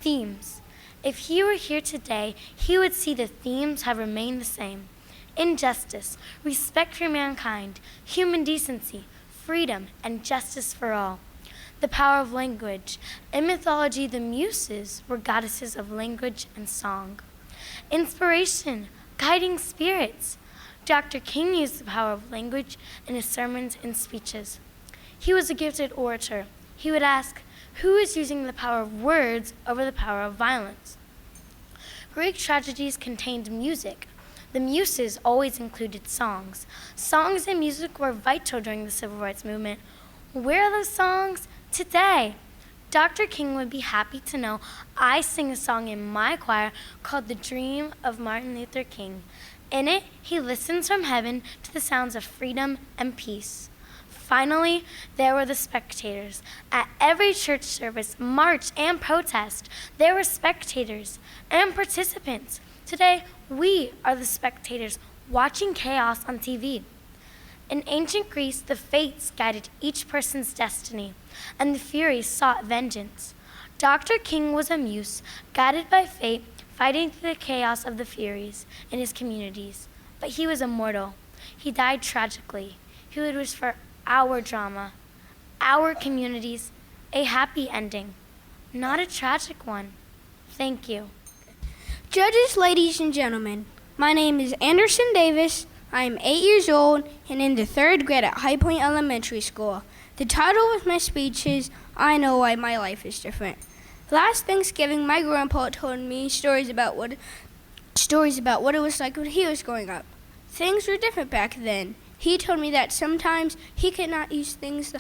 Themes. If he were here today, he would see the themes have remained the same. Injustice, respect for mankind, human decency, freedom, and justice for all. The power of language. In mythology, the Muses were goddesses of language and song. Inspiration, guiding spirits. Dr. King used the power of language in his sermons and speeches. He was a gifted orator. He would ask, who is using the power of words over the power of violence? Greek tragedies contained music. The Muses always included songs. Songs and music were vital during the civil rights movement. Where are those songs today? Dr. King would be happy to know I sing a song in my choir called The Dream of Martin Luther King. In it, he listens from heaven to the sounds of freedom and peace. Finally, there were the spectators. At every church service, march, and protest, there were spectators and participants. Today, we are the spectators watching chaos on TV. In ancient Greece, the fates guided each person's destiny, and the Furies sought vengeance. Dr. King was a muse, guided by fate, fighting through the chaos of the Furies in his communities. But he was immortal. He died tragically. He would wish for our drama, our communities, a happy ending, not a tragic one. Thank you. Judges, ladies and gentlemen, my name is Anderson Davis. I am 8 years old and in the 3rd grade at High Point Elementary School. The title of my speech is I Know Why My Life is Different. Last Thanksgiving, my grandpa told me stories about what it was like when he was growing up. Things were different back then. He told me that sometimes he could not use things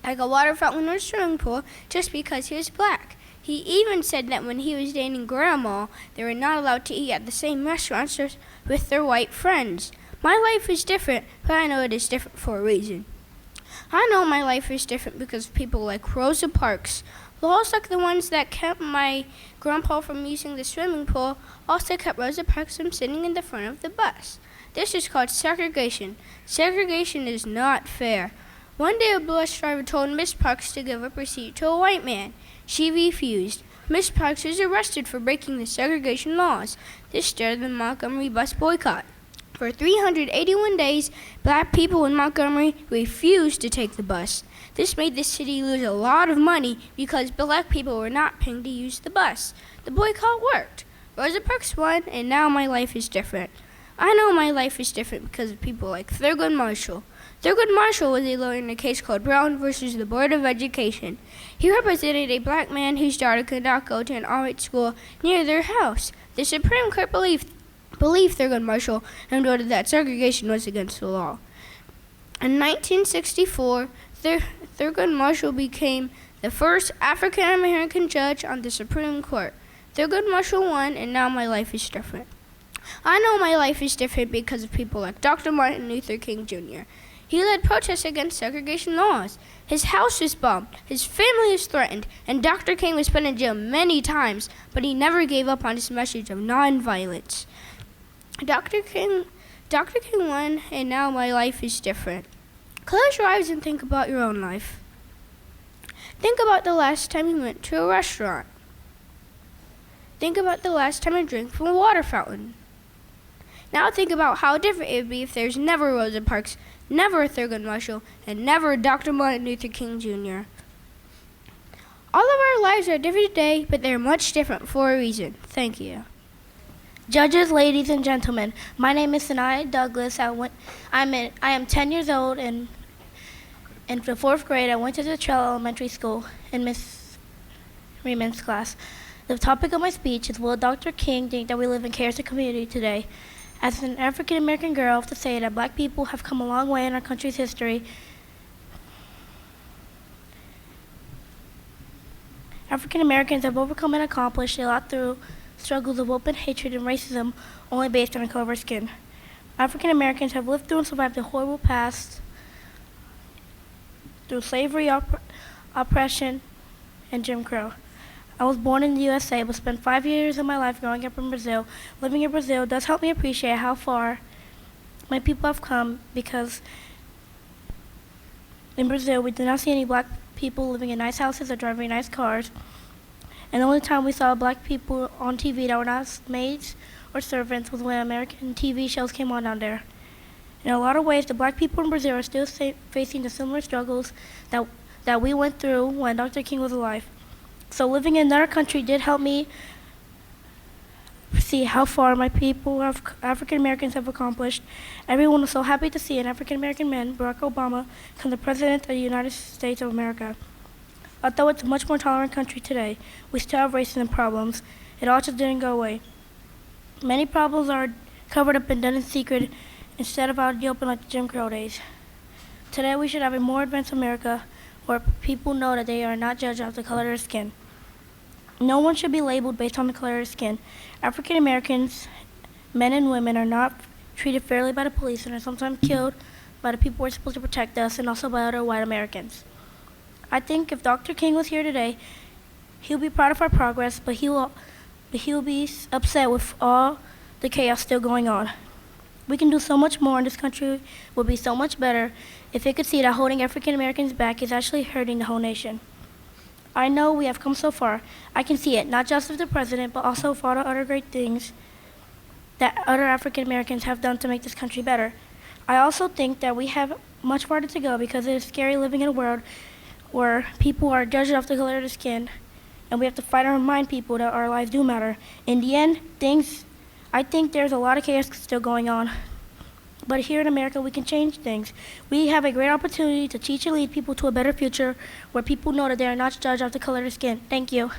like a water fountain or swimming pool just because he was black. He even said that when he was dating Grandma, they were not allowed to eat at the same restaurants with their white friends. My life is different, but I know it is different for a reason. I know my life is different because of people like Rosa Parks. Laws like the ones that kept my grandpa from using the swimming pool also kept Rosa Parks from sitting in the front of the bus. This is called segregation. Segregation is not fair. One day a bus driver told Miss Parks to give up her seat to a white man. She refused. Miss Parks was arrested for breaking the segregation laws. This started the Montgomery bus boycott. For 381 days, black people in Montgomery refused to take the bus. This made the city lose a lot of money because black people were not paying to use the bus. The boycott worked. Rosa Parks won, and now my life is different. I know my life is different because of people like Thurgood Marshall. Thurgood Marshall was a lawyer in a case called Brown versus the Board of Education. He represented a black man whose daughter could not go to an all-white school near their house. The Supreme Court believed Thurgood Marshall and ordered that segregation was against the law. In 1964, Thurgood Marshall became the first African-American judge on the Supreme Court. Thurgood Marshall won, and now my life is different. I know my life is different because of people like Dr. Martin Luther King Jr. He led protests against segregation laws. His house was bombed, his family was threatened, and Dr. King was put in jail many times, but he never gave up on his message of nonviolence. Dr. King won, and now my life is different. Close your eyes and think about your own life. Think about the last time you went to a restaurant. Think about the last time you drank from a water fountain. Now think about how different it would be if there's never Rosa Parks, never Thurgood Marshall, and never Dr. Martin Luther King Jr. All of our lives are different today, but they're much different for a reason. Thank you. Judges, ladies, and gentlemen, my name is Sanaya Douglas. I am 10 years old, and in the 4th grade, I went to the Trail Elementary School in Miss Reman's class. The topic of my speech is, will Dr. King think that we live in chaos community today? As an African-American girl, I have to say that black people have come a long way in our country's history. African-Americans have overcome and accomplished a lot through struggles of open hatred and racism only based on the color of our skin. African-Americans have lived through and survived a horrible past through slavery, oppression, and Jim Crow. I was born in the USA, but spent 5 years of my life growing up in Brazil. Living in Brazil does help me appreciate how far my people have come, because in Brazil we did not see any black people living in nice houses or driving nice cars. And the only time we saw black people on TV that were not maids or servants was when American TV shows came on down there. In a lot of ways, the black people in Brazil are still facing the similar struggles that we went through when Dr. King was alive. So living in another country did help me see how far my people, African Americans, have accomplished. Everyone was so happy to see an African American man, Barack Obama, become the President of the United States of America. Although it's a much more tolerant country today, we still have racism problems. It all just didn't go away. Many problems are covered up and done in secret instead of out in the open like the Jim Crow days. Today we should have a more advanced America where people know that they are not judged off the color of their skin. No one should be labeled based on the color of their skin. African Americans, men and women, are not treated fairly by the police and are sometimes killed by the people who are supposed to protect us, and also by other white Americans. I think if Dr. King was here today, he'll be proud of our progress, but he'll be upset with all the chaos still going on. We can do so much more, and this country would be so much better if it could see that holding African Americans back is actually hurting the whole nation. I know we have come so far. I can see it, not just with the president, but also with all the other great things that other African Americans have done to make this country better. I also think that we have much farther to go, because it is scary living in a world where people are judged off the color of their skin, and we have to fight and remind people that our lives do matter. In the end, I think there's a lot of chaos still going on. But here in America, we can change things. We have a great opportunity to teach and lead people to a better future where people know that they are not judged off the color of their skin. Thank you.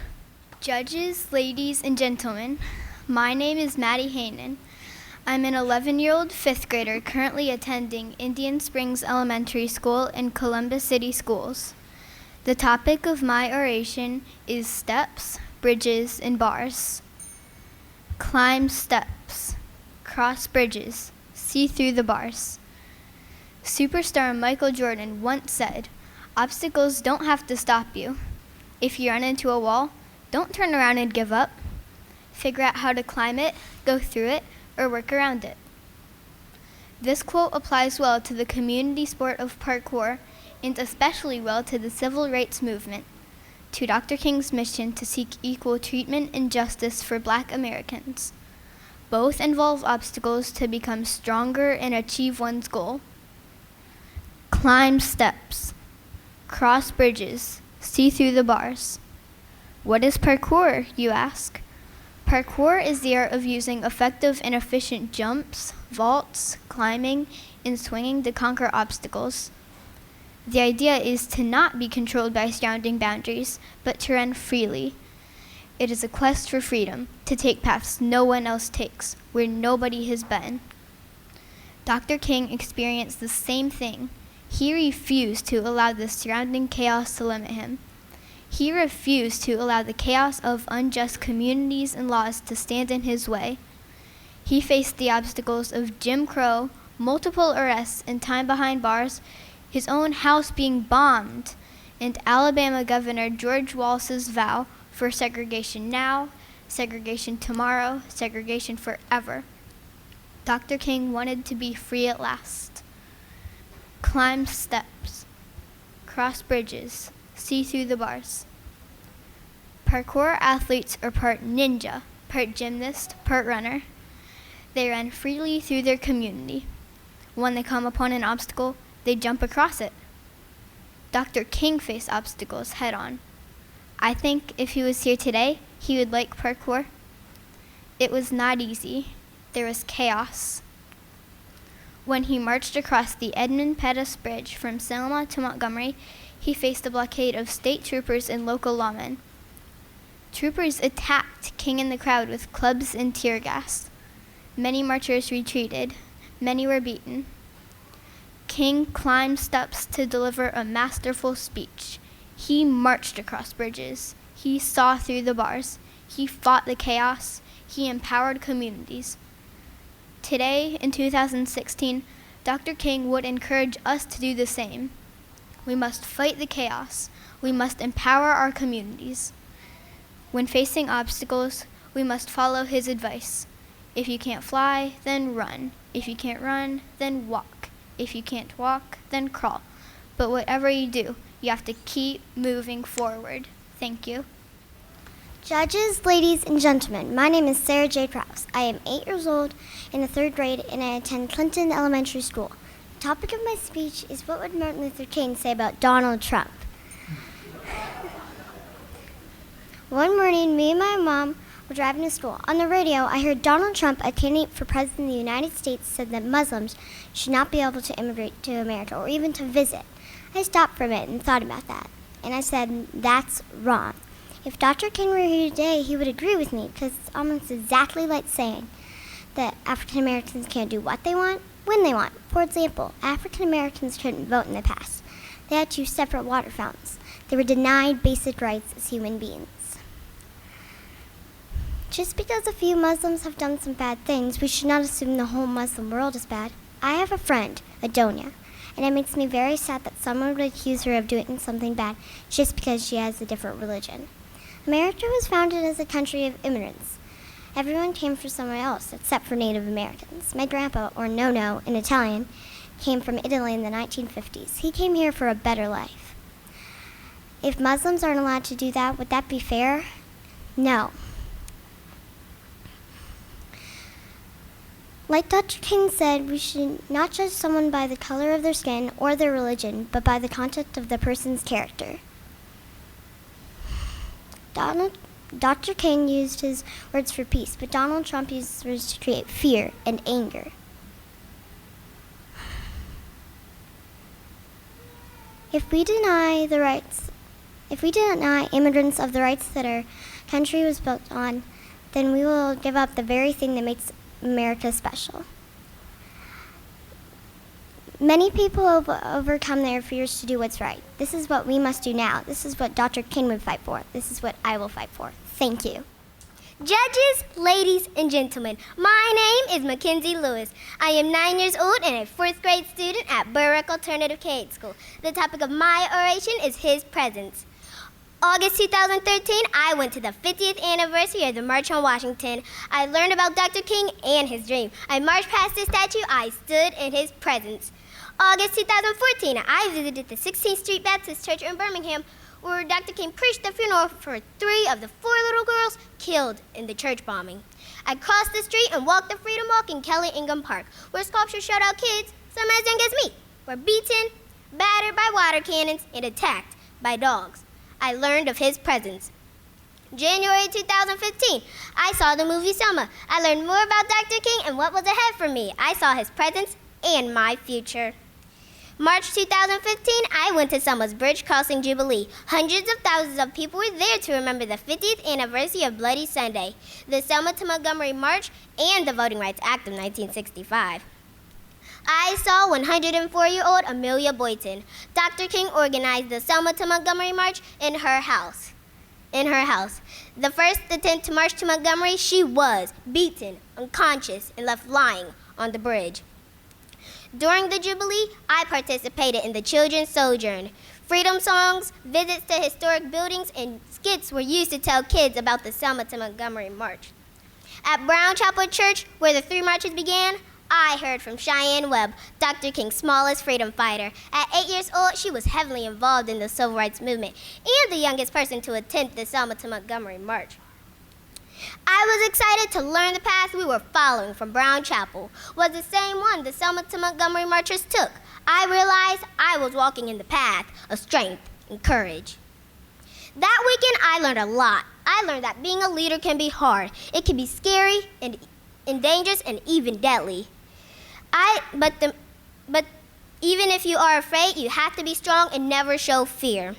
Judges, ladies, and gentlemen, my name is Maddie Haynen. I'm an 11-year-old 5th grader currently attending Indian Springs Elementary School and Columbus City Schools. The topic of my oration is steps, bridges, and bars. Climb steps, cross bridges, see through the bars. Superstar Michael Jordan once said, "Obstacles don't have to stop you. If you run into a wall, don't turn around and give up. Figure out how to climb it, go through it, or work around it." This quote applies well to the community sport of parkour, and especially well to the civil rights movement, to Dr. King's mission to seek equal treatment and justice for Black Americans. Both involve obstacles to become stronger and achieve one's goal. Climb steps, cross bridges, see through the bars. What is parkour, you ask? Parkour is the art of using effective and efficient jumps, vaults, climbing, and swinging to conquer obstacles. The idea is to not be controlled by surrounding boundaries, but to run freely. It is a quest for freedom, to take paths no one else takes, where nobody has been. Dr. King experienced the same thing. He refused to allow the surrounding chaos to limit him. He refused to allow the chaos of unjust communities and laws to stand in his way. He faced the obstacles of Jim Crow, multiple arrests and time behind bars, his own house being bombed, and Alabama Governor George Wallace's vow for segregation now, segregation tomorrow, segregation forever. Dr. King wanted to be free at last. Climb steps, cross bridges, see through the bars. Parkour athletes are part ninja, part gymnast, part runner. They run freely through their community. When they come upon an obstacle, they jump across it. Dr. King faced obstacles head on. I think if he was here today, he would like parkour. It was not easy. There was chaos. When he marched across the Edmund Pettus Bridge from Selma to Montgomery, he faced a blockade of state troopers and local lawmen. Troopers attacked King and the crowd with clubs and tear gas. Many marchers retreated. Many were beaten. King climbed steps to deliver a masterful speech. He marched across bridges. He saw through the bars. He fought the chaos. He empowered communities. Today, in 2016, Dr. King would encourage us to do the same. We must fight the chaos. We must empower our communities. When facing obstacles, we must follow his advice. If you can't fly, then run. If you can't run, then walk. If you can't walk, then crawl. But whatever you do, you have to keep moving forward. Thank you. Judges, ladies, and gentlemen, my name is Sarah J. Prowse. I am 8 years old in the 3rd grade, and I attend Clinton Elementary School. The topic of my speech is what would Martin Luther King say about Donald Trump? One morning, me and my mom were driving to school. On the radio, I heard Donald Trump, a candidate for president of the United States, said that Muslims should not be able to immigrate to America or even to visit. I stopped for a minute and thought about that, and I said, that's wrong. If Dr. King were here today, he would agree with me, because it's almost exactly like saying that African Americans can't do what they want, when they want. For example, African Americans couldn't vote in the past. They had 2 separate water fountains. They were denied basic rights as human beings. Just because a few Muslims have done some bad things, we should not assume the whole Muslim world is bad. I have a friend, Adonia, and it makes me very sad that someone would accuse her of doing something bad just because she has a different religion. America was founded as a country of immigrants. Everyone came from somewhere else except for Native Americans. My grandpa, or Nono in Italian, came from Italy in the 1950s. He came here for a better life. If Muslims aren't allowed to do that, would that be fair? No. Like Dr. King said, we should not judge someone by the color of their skin or their religion, but by the content of the person's character. Dr. King used his words for peace, but Donald Trump used his words to create fear and anger. If we deny immigrants of the rights that our country was built on, then we will give up the very thing that makes America special. Many people overcome their fears to do what's right. This is what we must do now. This is what Dr. King would fight for. This is what I will fight for. Thank you. Judges, ladies, and gentlemen, my name is Mackenzie Lewis. I am 9 years old and a 4th grade student at Berwick Alternative K-8 School. The topic of my oration is His Presence. August 2013, I went to the 50th anniversary of the March on Washington. I learned about Dr. King and his dream. I marched past his statue. I stood in his presence. August 2014, I visited the 16th Street Baptist Church in Birmingham, where Dr. King preached the funeral for 3 of the 4 little girls killed in the church bombing. I crossed the street and walked the Freedom Walk in Kelly Ingham Park, where sculptures showed how kids, some as young as me, were beaten, battered by water cannons, and attacked by dogs. I learned of his presence. January 2015, I saw the movie Selma. I learned more about Dr. King and what was ahead for me. I saw his presence and my future. March 2015, I went to Selma's Bridge Crossing Jubilee. Hundreds of thousands of people were there to remember the 50th anniversary of Bloody Sunday, the Selma to Montgomery March, and the Voting Rights Act of 1965. I saw 104-year-old Amelia Boynton. Dr. King organized the Selma to Montgomery March in her house. The first attempt to march to Montgomery, she was beaten, unconscious, and left lying on the bridge. During the Jubilee, I participated in the Children's Sojourn. Freedom songs, visits to historic buildings, and skits were used to tell kids about the Selma to Montgomery March. At Brown Chapel Church, where the three marches began, I heard from Cheyenne Webb, Dr. King's smallest freedom fighter. At 8 years old, she was heavily involved in the civil rights movement and the youngest person to attend the Selma to Montgomery March. I was excited to learn the path we were following from Brown Chapel was the same one the Selma to Montgomery marchers took. I realized I was walking in the path of strength and courage. That weekend, I learned a lot. I learned that being a leader can be hard. It can be scary and dangerous and even deadly. But even if you are afraid, you have to be strong and never show fear.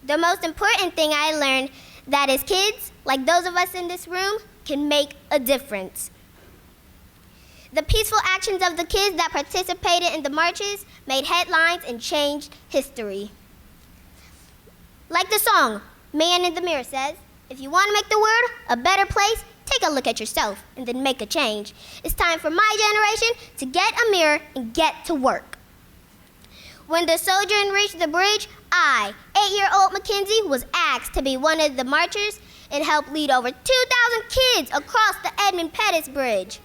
The most important thing I learned that is kids, like those of us in this room, can make a difference. The peaceful actions of the kids that participated in the marches made headlines and changed history. Like the song, Man in the Mirror says, if you want to make the world a better place, take a look at yourself and then make a change. It's time for my generation to get a mirror and get to work. When the Sojourn reached the bridge, I, 8-year-old Mackenzie, was asked to be one of the marchers and help lead over 2,000 kids across the Edmund Pettus Bridge.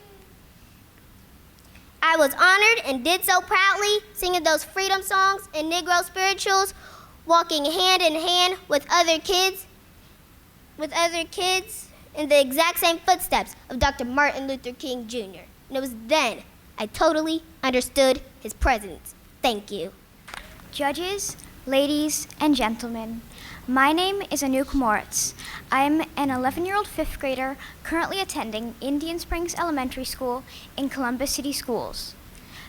I was honored and did so proudly, singing those freedom songs and Negro spirituals, walking hand in hand with other kids in the exact same footsteps of Dr. Martin Luther King Jr. And it was then I totally understood his presence. Thank you. Judges, ladies, and gentlemen, my name is Anouk Moritz. I'm an 11-year-old fifth grader currently attending Indian Springs Elementary School in Columbus City Schools.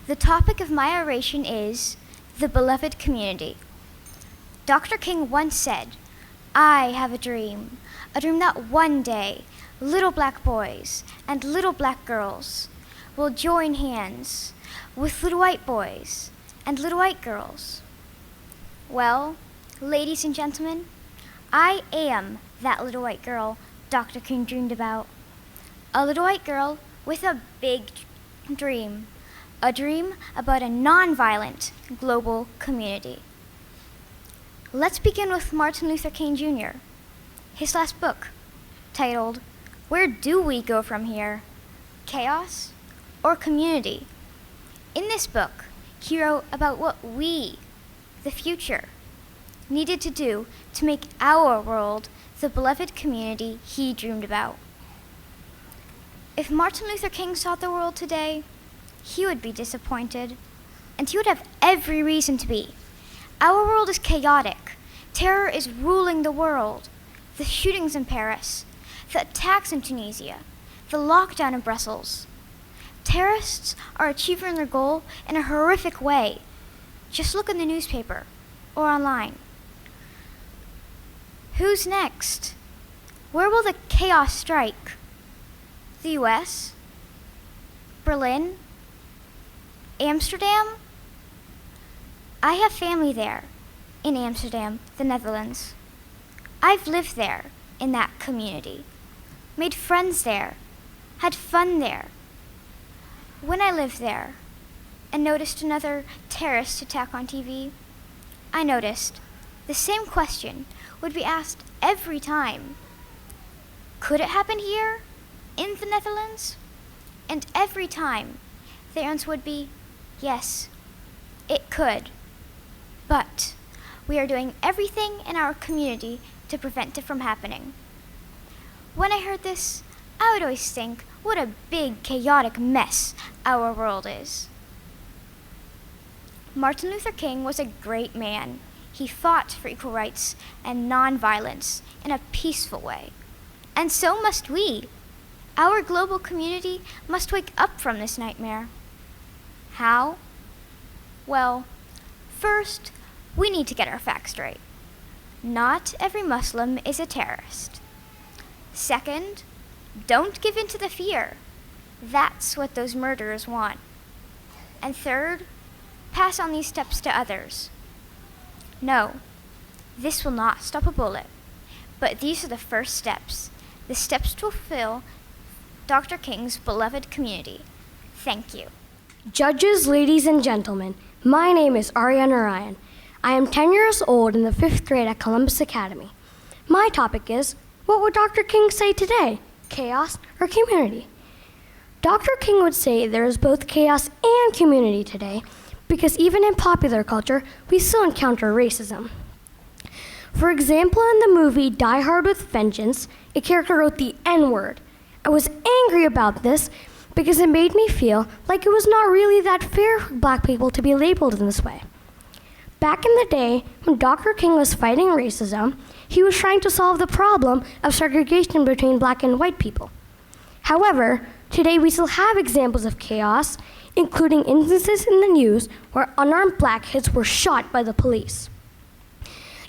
The topic of my oration is the beloved community. Dr. King once said, I have a dream that one day little black boys and little black girls will join hands with little white boys and little white girls. Well, ladies and gentlemen, I am that little white girl Dr. King dreamed about. A little white girl with a big dream. A dream about a nonviolent global community. Let's begin with Martin Luther King Jr., his last book, titled, Where Do We Go From Here? Chaos or Community? In this book, he wrote about what we, the future, needed to do to make our world the beloved community he dreamed about. If Martin Luther King saw the world today, he would be disappointed, and he would have every reason to be. Our world is chaotic. Terror is ruling the world. The shootings in Paris, the attacks in Tunisia, the lockdown in Brussels. Terrorists are achieving their goal in a horrific way. Just look in the newspaper or online. Who's next? Where will the chaos strike? The US? Berlin? Amsterdam? I have family there, in Amsterdam, the Netherlands. I've lived there, in that community, made friends there, had fun there. When I lived there and noticed another terrorist attack on TV, I noticed the same question would be asked every time. Could it happen here, in the Netherlands? And every time, the answer would be, yes, it could. But we are doing everything in our community to prevent it from happening. When I heard this, I would always think what a big, chaotic mess our world is. Martin Luther King was a great man. He fought for equal rights and nonviolence in a peaceful way. And so must we. Our global community must wake up from this nightmare. How? Well, first, we need to get our facts straight. Not every Muslim is a terrorist. Second, don't give in to the fear. That's what those murderers want. And third, pass on these steps to others. No, this will not stop a bullet, but these are the first steps, the steps to fulfill Dr. King's beloved community. Thank you. Judges, ladies and gentlemen, my name is Ariana Ryan. I am 10 years old in the 5th grade at Columbus Academy. My topic is, what would Dr. King say today? Chaos or community? Dr. King would say there is both chaos and community today, because even in popular culture, we still encounter racism. For example, in the movie Die Hard with Vengeance, a character wrote the N-word. I was angry about this because it made me feel like it was not really that fair for black people to be labeled in this way. Back in the day, when Dr. King was fighting racism, he was trying to solve the problem of segregation between black and white people. However, today we still have examples of chaos, including instances in the news where unarmed black kids were shot by the police.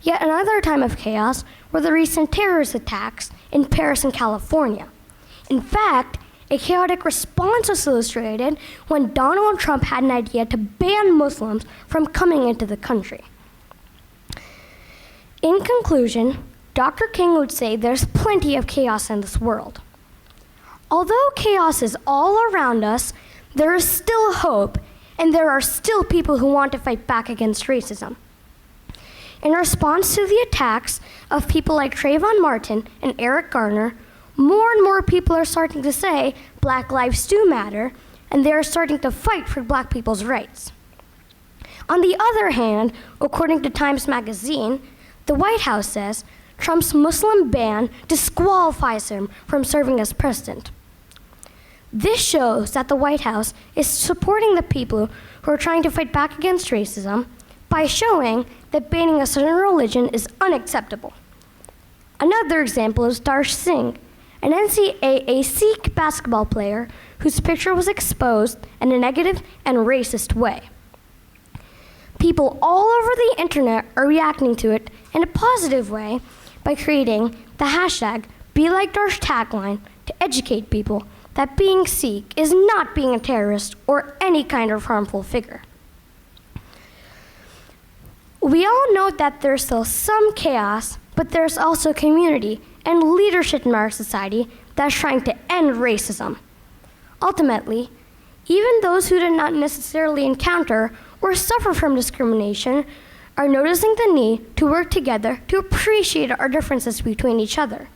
Yet another time of chaos were the recent terrorist attacks in Paris and California. In fact, a chaotic response was illustrated when Donald Trump had an idea to ban Muslims from coming into the country. In conclusion, Dr. King would say there's plenty of chaos in this world. Although chaos is all around us, there is still hope, and there are still people who want to fight back against racism. In response to the attacks of people like Trayvon Martin and Eric Garner, more and more people are starting to say Black lives do matter, and they are starting to fight for black people's rights. On the other hand, according to Times Magazine, the White House says Trump's Muslim ban disqualifies him from serving as president. This shows that the White House is supporting the people who are trying to fight back against racism by showing that banning a certain religion is unacceptable. Another example is Darsh Singh, an NCAA Sikh basketball player whose picture was exposed in a negative and racist way. People all over the internet are reacting to it in a positive way by creating the hashtag #BeLikeDarsh tagline to educate people that being Sikh is not being a terrorist or any kind of harmful figure. We all know that there's still some chaos, but there's also community and leadership in our society that's trying to end racism. Ultimately, even those who did not necessarily encounter or suffer from discrimination are noticing the need to work together to appreciate our differences between each other.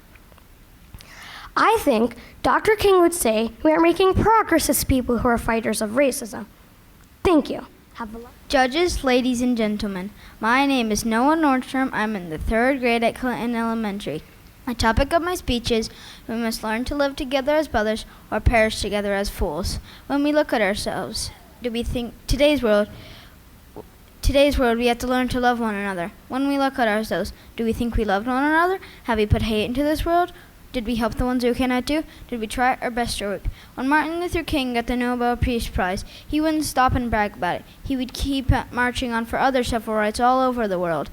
I think Dr. King would say we are making progress as people who are fighters of racism. Thank you. Have a lot. Judges, ladies and gentlemen, my name is Noah Nordstrom. I'm in the 3rd grade at Clinton Elementary. The topic of my speech is, we must learn to live together as brothers or perish together as fools. When we look at ourselves, do we think today's world we have to learn to love one another. When we look at ourselves, do we think we loved one another? Have we put hate into this world? Did we help the ones who cannot do? Did we try our best to work? When Martin Luther King got the Nobel Peace Prize, he wouldn't stop and brag about it. He would keep marching on for other civil rights all over the world.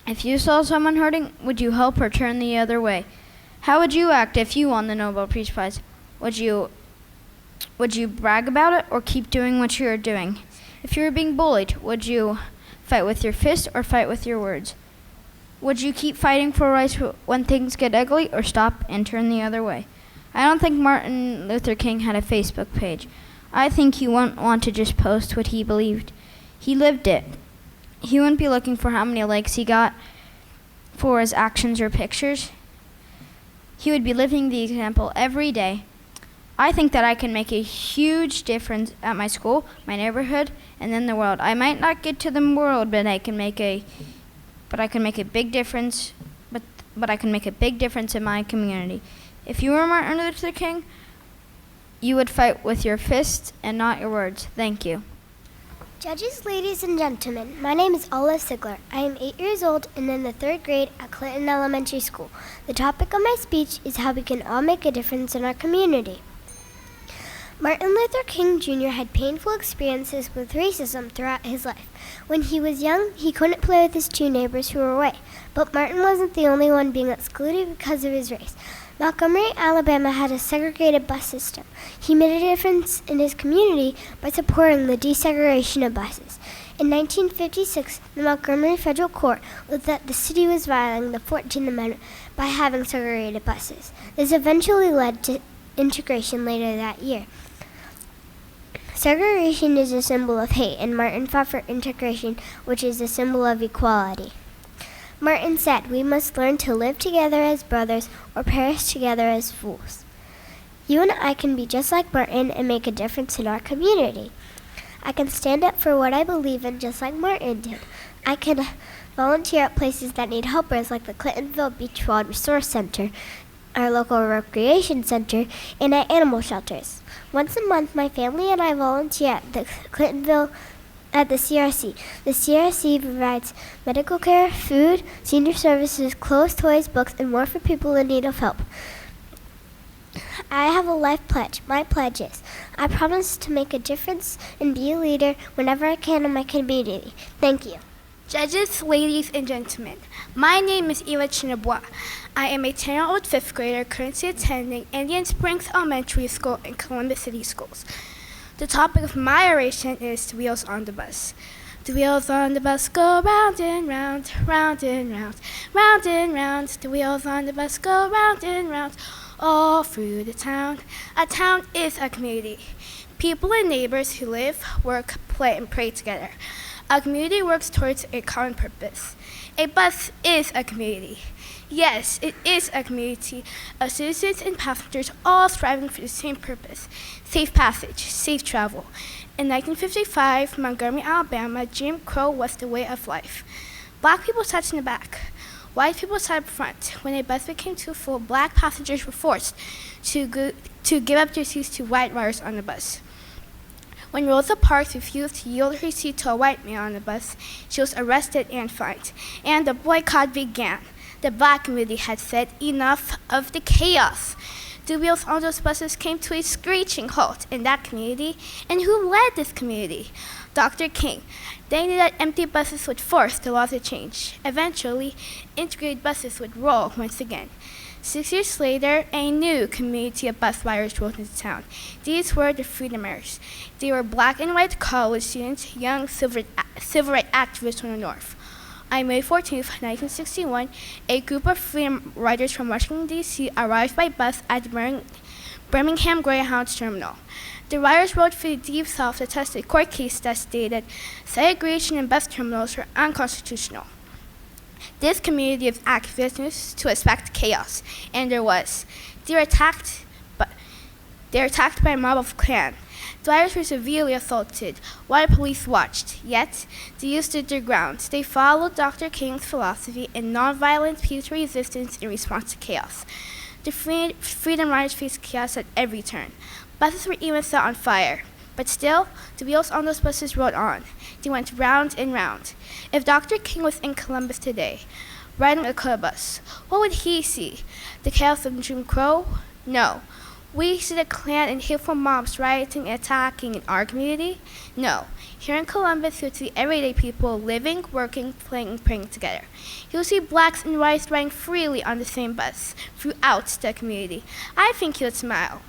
If you saw someone hurting, would you help or turn the other way? How would you act if you won the Nobel Peace Prize? Would you brag about it or keep doing what you are doing? If you were being bullied, would you fight with your fist or fight with your words? Would you keep fighting for rights when things get ugly or stop and turn the other way? I don't think Martin Luther King had a Facebook page. I think he wouldn't want to just post what he believed. He lived it. He wouldn't be looking for how many likes he got for his actions or pictures. He would be living the example every day. I think that I can make a huge difference at my school, my neighborhood, and in the world. I might not get to the world, but I can make a big difference. But I can make a big difference in my community. If you were Martin Luther King, you would fight with your fists and not your words. Thank you. Judges, ladies and gentlemen, my name is Olive Sigler. I am 8 years old and in the 3rd grade at Clinton Elementary School. The topic of my speech is how we can all make a difference in our community. Martin Luther King Jr. had painful experiences with racism throughout his life. When he was young, he couldn't play with his 2 neighbors who were white, but Martin wasn't the only one being excluded because of his race. Montgomery, Alabama had a segregated bus system. He made a difference in his community by supporting the desegregation of buses. In 1956, the Montgomery Federal Court ruled that the city was violating the 14th Amendment by having segregated buses. This eventually led to integration later that year. Segregation is a symbol of hate, and Martin fought for integration, which is a symbol of equality. Martin said, "We must learn to live together as brothers or perish together as fools." You and I can be just like Martin and make a difference in our community. I can stand up for what I believe in just like Martin did. I can volunteer at places that need helpers like the Clintonville Beach Wild Resource Center, our local recreation center, and at animal shelters. Once a month, my family and I volunteer at the Clintonville at the CRC. The CRC provides medical care, food, senior services, clothes, toys, books, and more for people in need of help. I have a life pledge. My pledge is, I promise to make a difference and be a leader whenever I can in my community. Thank you. Judges, ladies, and gentlemen, my name is Eva Chinabois. I am a 10-year-old 5th grader currently attending Indian Springs Elementary School and Columbus City Schools. The topic of my oration is the wheels on the bus. The wheels on the bus go round and round, round and round, round and round. The wheels on the bus go round and round, all through the town. A town is a community. People and neighbors who live, work, play, and pray together. A community works towards a common purpose. A bus is a community. Yes, it is a community of citizens and passengers all striving for the same purpose: safe passage, safe travel. In 1955, Montgomery, Alabama, Jim Crow was the way of life. Black people sat in the back. White people sat up front. When a bus became too full, black passengers were forced to give up their seats to white riders on the bus. When Rosa Parks refused to yield her seat to a white man on the bus, she was arrested and fined, and the boycott began. The black community had said enough of the chaos. The wheels on those buses came to a screeching halt in that community, and who led this community? Dr. King. They knew that empty buses would force the law to change. Eventually, integrated buses would roll once again. 6 years later, a new community of bus riders rolled into town. These were the Freedomers. They were black and white college students, young civil rights activists from the North. On May 14, 1961, a group of Freedom Riders from Washington, D.C. arrived by bus at the Birmingham Greyhound Terminal. The riders rode for the Deep South to test a court case that stated segregation in bus terminals were unconstitutional. This community of activists to expect chaos, and there was. They were attacked by a mob of Klan. The riders were severely assaulted while police watched, yet they used their ground. They followed Dr. King's philosophy and nonviolent peaceful resistance in response to chaos. The Freedom Riders faced chaos at every turn. Buses were even set on fire. But still, the wheels on those buses rolled on. They went round and round. If Dr. King was in Columbus today, riding a color bus, what would he see? The chaos of Jim Crow? No. We see the Klan and hateful mobs rioting and attacking in our community? No. Here in Columbus, you'll see everyday people living, working, playing, and praying together. You'll see blacks and whites riding freely on the same bus throughout the community. I think he would smile.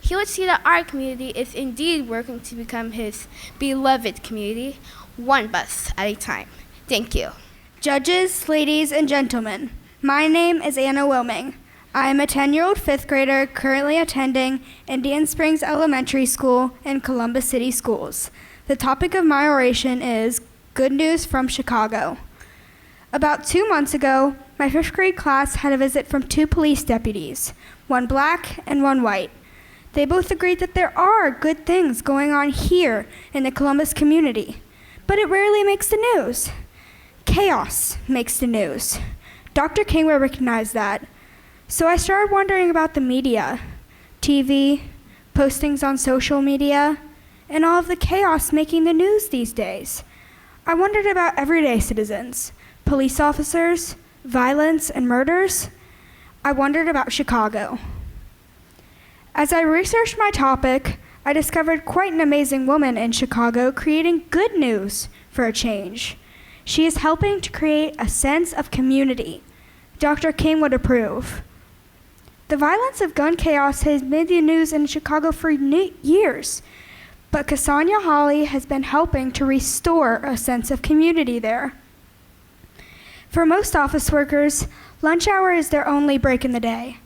He would see that our community is indeed working to become his beloved community, one bus at a time. Thank you. Judges, ladies, and gentlemen, my name is Anna Wilming. I am a 10-year-old 5th grader currently attending Indian Springs Elementary School and Columbus City Schools. The topic of my oration is Good News from Chicago. About 2 months ago, my 5th grade class had a visit from 2 police deputies, one black and one white. They both agreed that there are good things going on here in the Columbus community, but it rarely makes the news. Chaos makes the news. Dr. King will recognize that. So I started wondering about the media, TV, postings on social media, and all of the chaos making the news these days. I wondered about everyday citizens, police officers, violence, and murders. I wondered about Chicago. As I researched my topic, I discovered quite an amazing woman in Chicago creating good news for a change. She is helping to create a sense of community. Dr. King would approve. The violence of gun chaos has made the news in Chicago for years, but Cassandra Holly has been helping to restore a sense of community there. For most office workers, lunch hour is their only break in the day.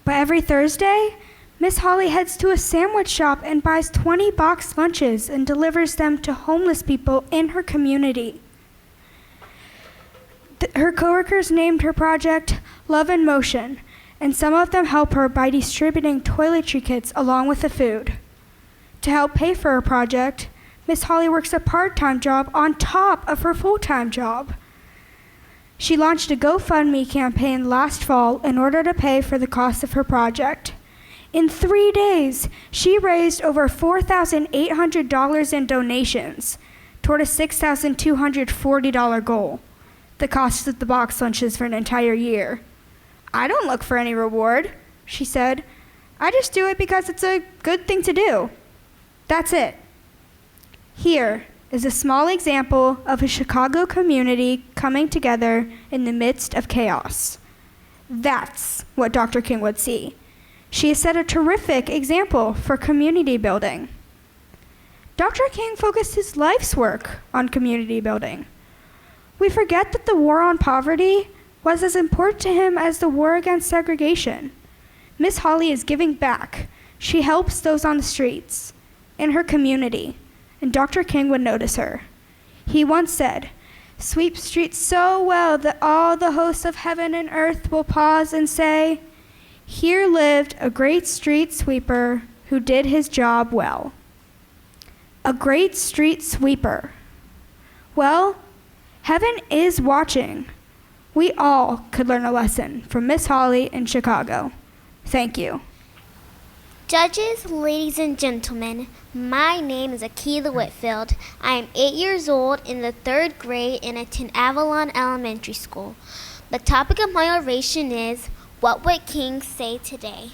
But every Thursday, Miss Holly heads to a sandwich shop and buys 20 boxed lunches and delivers them to homeless people in her community. Her coworkers named her project Love in Motion, and some of them help her by distributing toiletry kits along with the food. To help pay for her project, Miss Holly works a part-time job on top of her full-time job. She launched a GoFundMe campaign last fall in order to pay for the cost of her project. In 3 days, she raised over $4,800 in donations toward a $6,240 goal, the cost of the box lunches for an entire year. I don't look for any reward, she said. I just do it because it's a good thing to do. That's it. Here is a small example of a Chicago community coming together in the midst of chaos. That's what Dr. King would see. She has set a terrific example for community building. Dr. King focused his life's work on community building. We forget that the war on poverty was as important to him as the war against segregation. Miss Holly is giving back. She helps those on the streets, in her community, and Dr. King would notice her. He once said, "Sweep streets so well that all the hosts of heaven and earth will pause and say, 'Here lived a great street sweeper who did his job well.'" A great street sweeper. Well, heaven is watching. We all could learn a lesson from Miss Holly in Chicago. Thank you. Judges, ladies and gentlemen, my name is Akilah Whitfield. I am 8 years old in the 3rd grade and attend Avalon Elementary School. The topic of my oration is, what would King say today?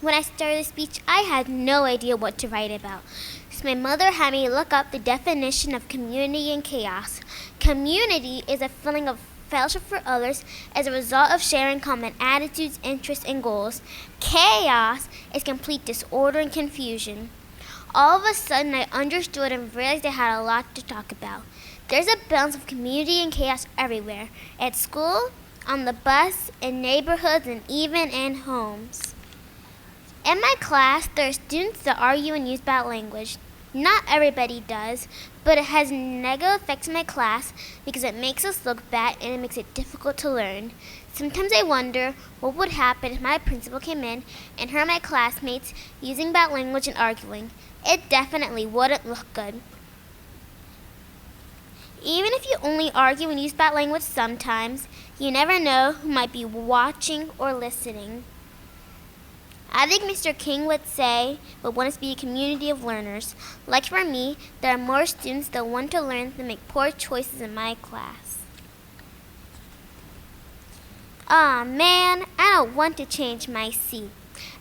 When I started the speech, I had no idea what to write about. So my mother had me look up the definition of community and chaos. Community is a feeling of fellowship for others as a result of sharing common attitudes, interests, and goals. Chaos is complete disorder and confusion. All of a sudden, I understood and realized I had a lot to talk about. There's a balance of community and chaos everywhere, at school, on the bus, in neighborhoods, and even in homes. In my class, there are students that argue and use bad language. Not everybody does, but it has negative effects in my class because it makes us look bad and it makes it difficult to learn. Sometimes I wonder what would happen if my principal came in and heard my classmates using bad language and arguing. It definitely wouldn't look good. Even if you only argue and use bad language sometimes, you never know who might be watching or listening. I think Mr. King would want us to be a community of learners. Like for me, there are more students that want to learn than make poor choices in my class. Aw man, I don't want to change my seat.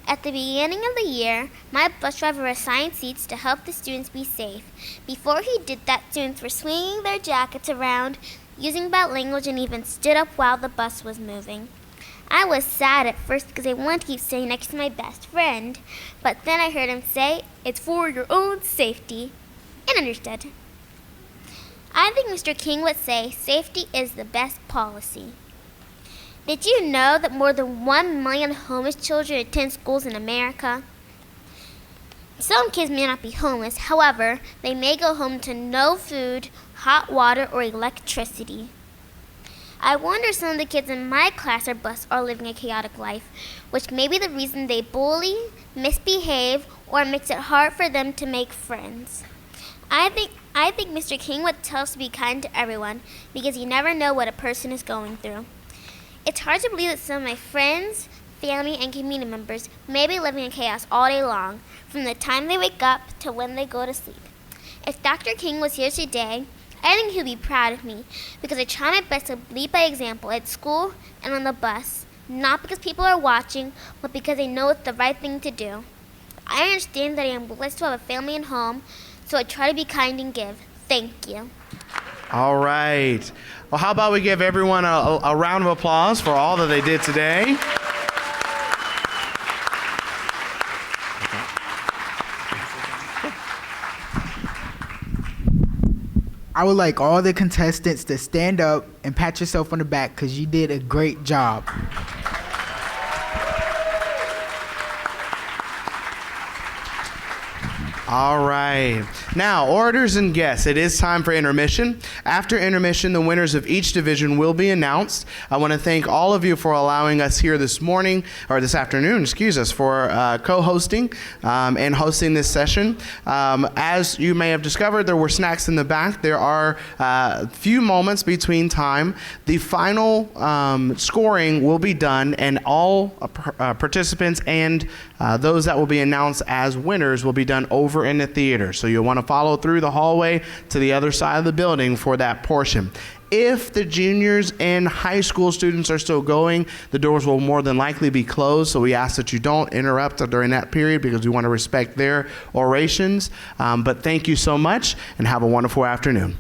At the beginning of the year, my bus driver assigned seats to help the students be safe. Before he did that, students were swinging their jackets around, using bad language, and even stood up while the bus was moving. I was sad at first because I wanted to keep sitting next to my best friend, but then I heard him say, "It's for your own safety," and understood. I think Mr. King would say safety is the best policy. Did you know that more than 1 million homeless children attend schools in America? Some kids may not be homeless, however, they may go home to no food, hot water, or electricity. I wonder some of the kids in my class or bus are living a chaotic life, which may be the reason they bully, misbehave, or makes it hard for them to make friends. I think Mr. King would tell us to be kind to everyone because you never know what a person is going through. It's hard to believe that some of my friends, family, and community members may be living in chaos all day long, from the time they wake up to when they go to sleep. If Dr. King was here today, I think he'd be proud of me because I try my best to lead by example at school and on the bus, not because people are watching, but because I know it's the right thing to do. I understand that I am blessed to have a family and home, so I try to be kind and give. Thank you. All right. Well, how about we give everyone a round of applause for all that they did today? I would like all the contestants to stand up and pat yourself on the back because you did a great job. All right. Now, orators and guests, it is time for intermission. After intermission, the winners of each division will be announced. I want to thank all of you for allowing us here this morning, or this afternoon, for co-hosting and hosting this session. As you may have discovered, there were snacks in the back. There are a few moments between time. The final scoring will be done, and all participants and those that will be announced as winners will be done over in the theater. So you'll want to follow through the hallway to the other side of the building for that portion. If the juniors and high school students are still going, the doors will more than likely be closed. So we ask that you don't interrupt during that period because we want to respect their orations. But thank you so much and have a wonderful afternoon.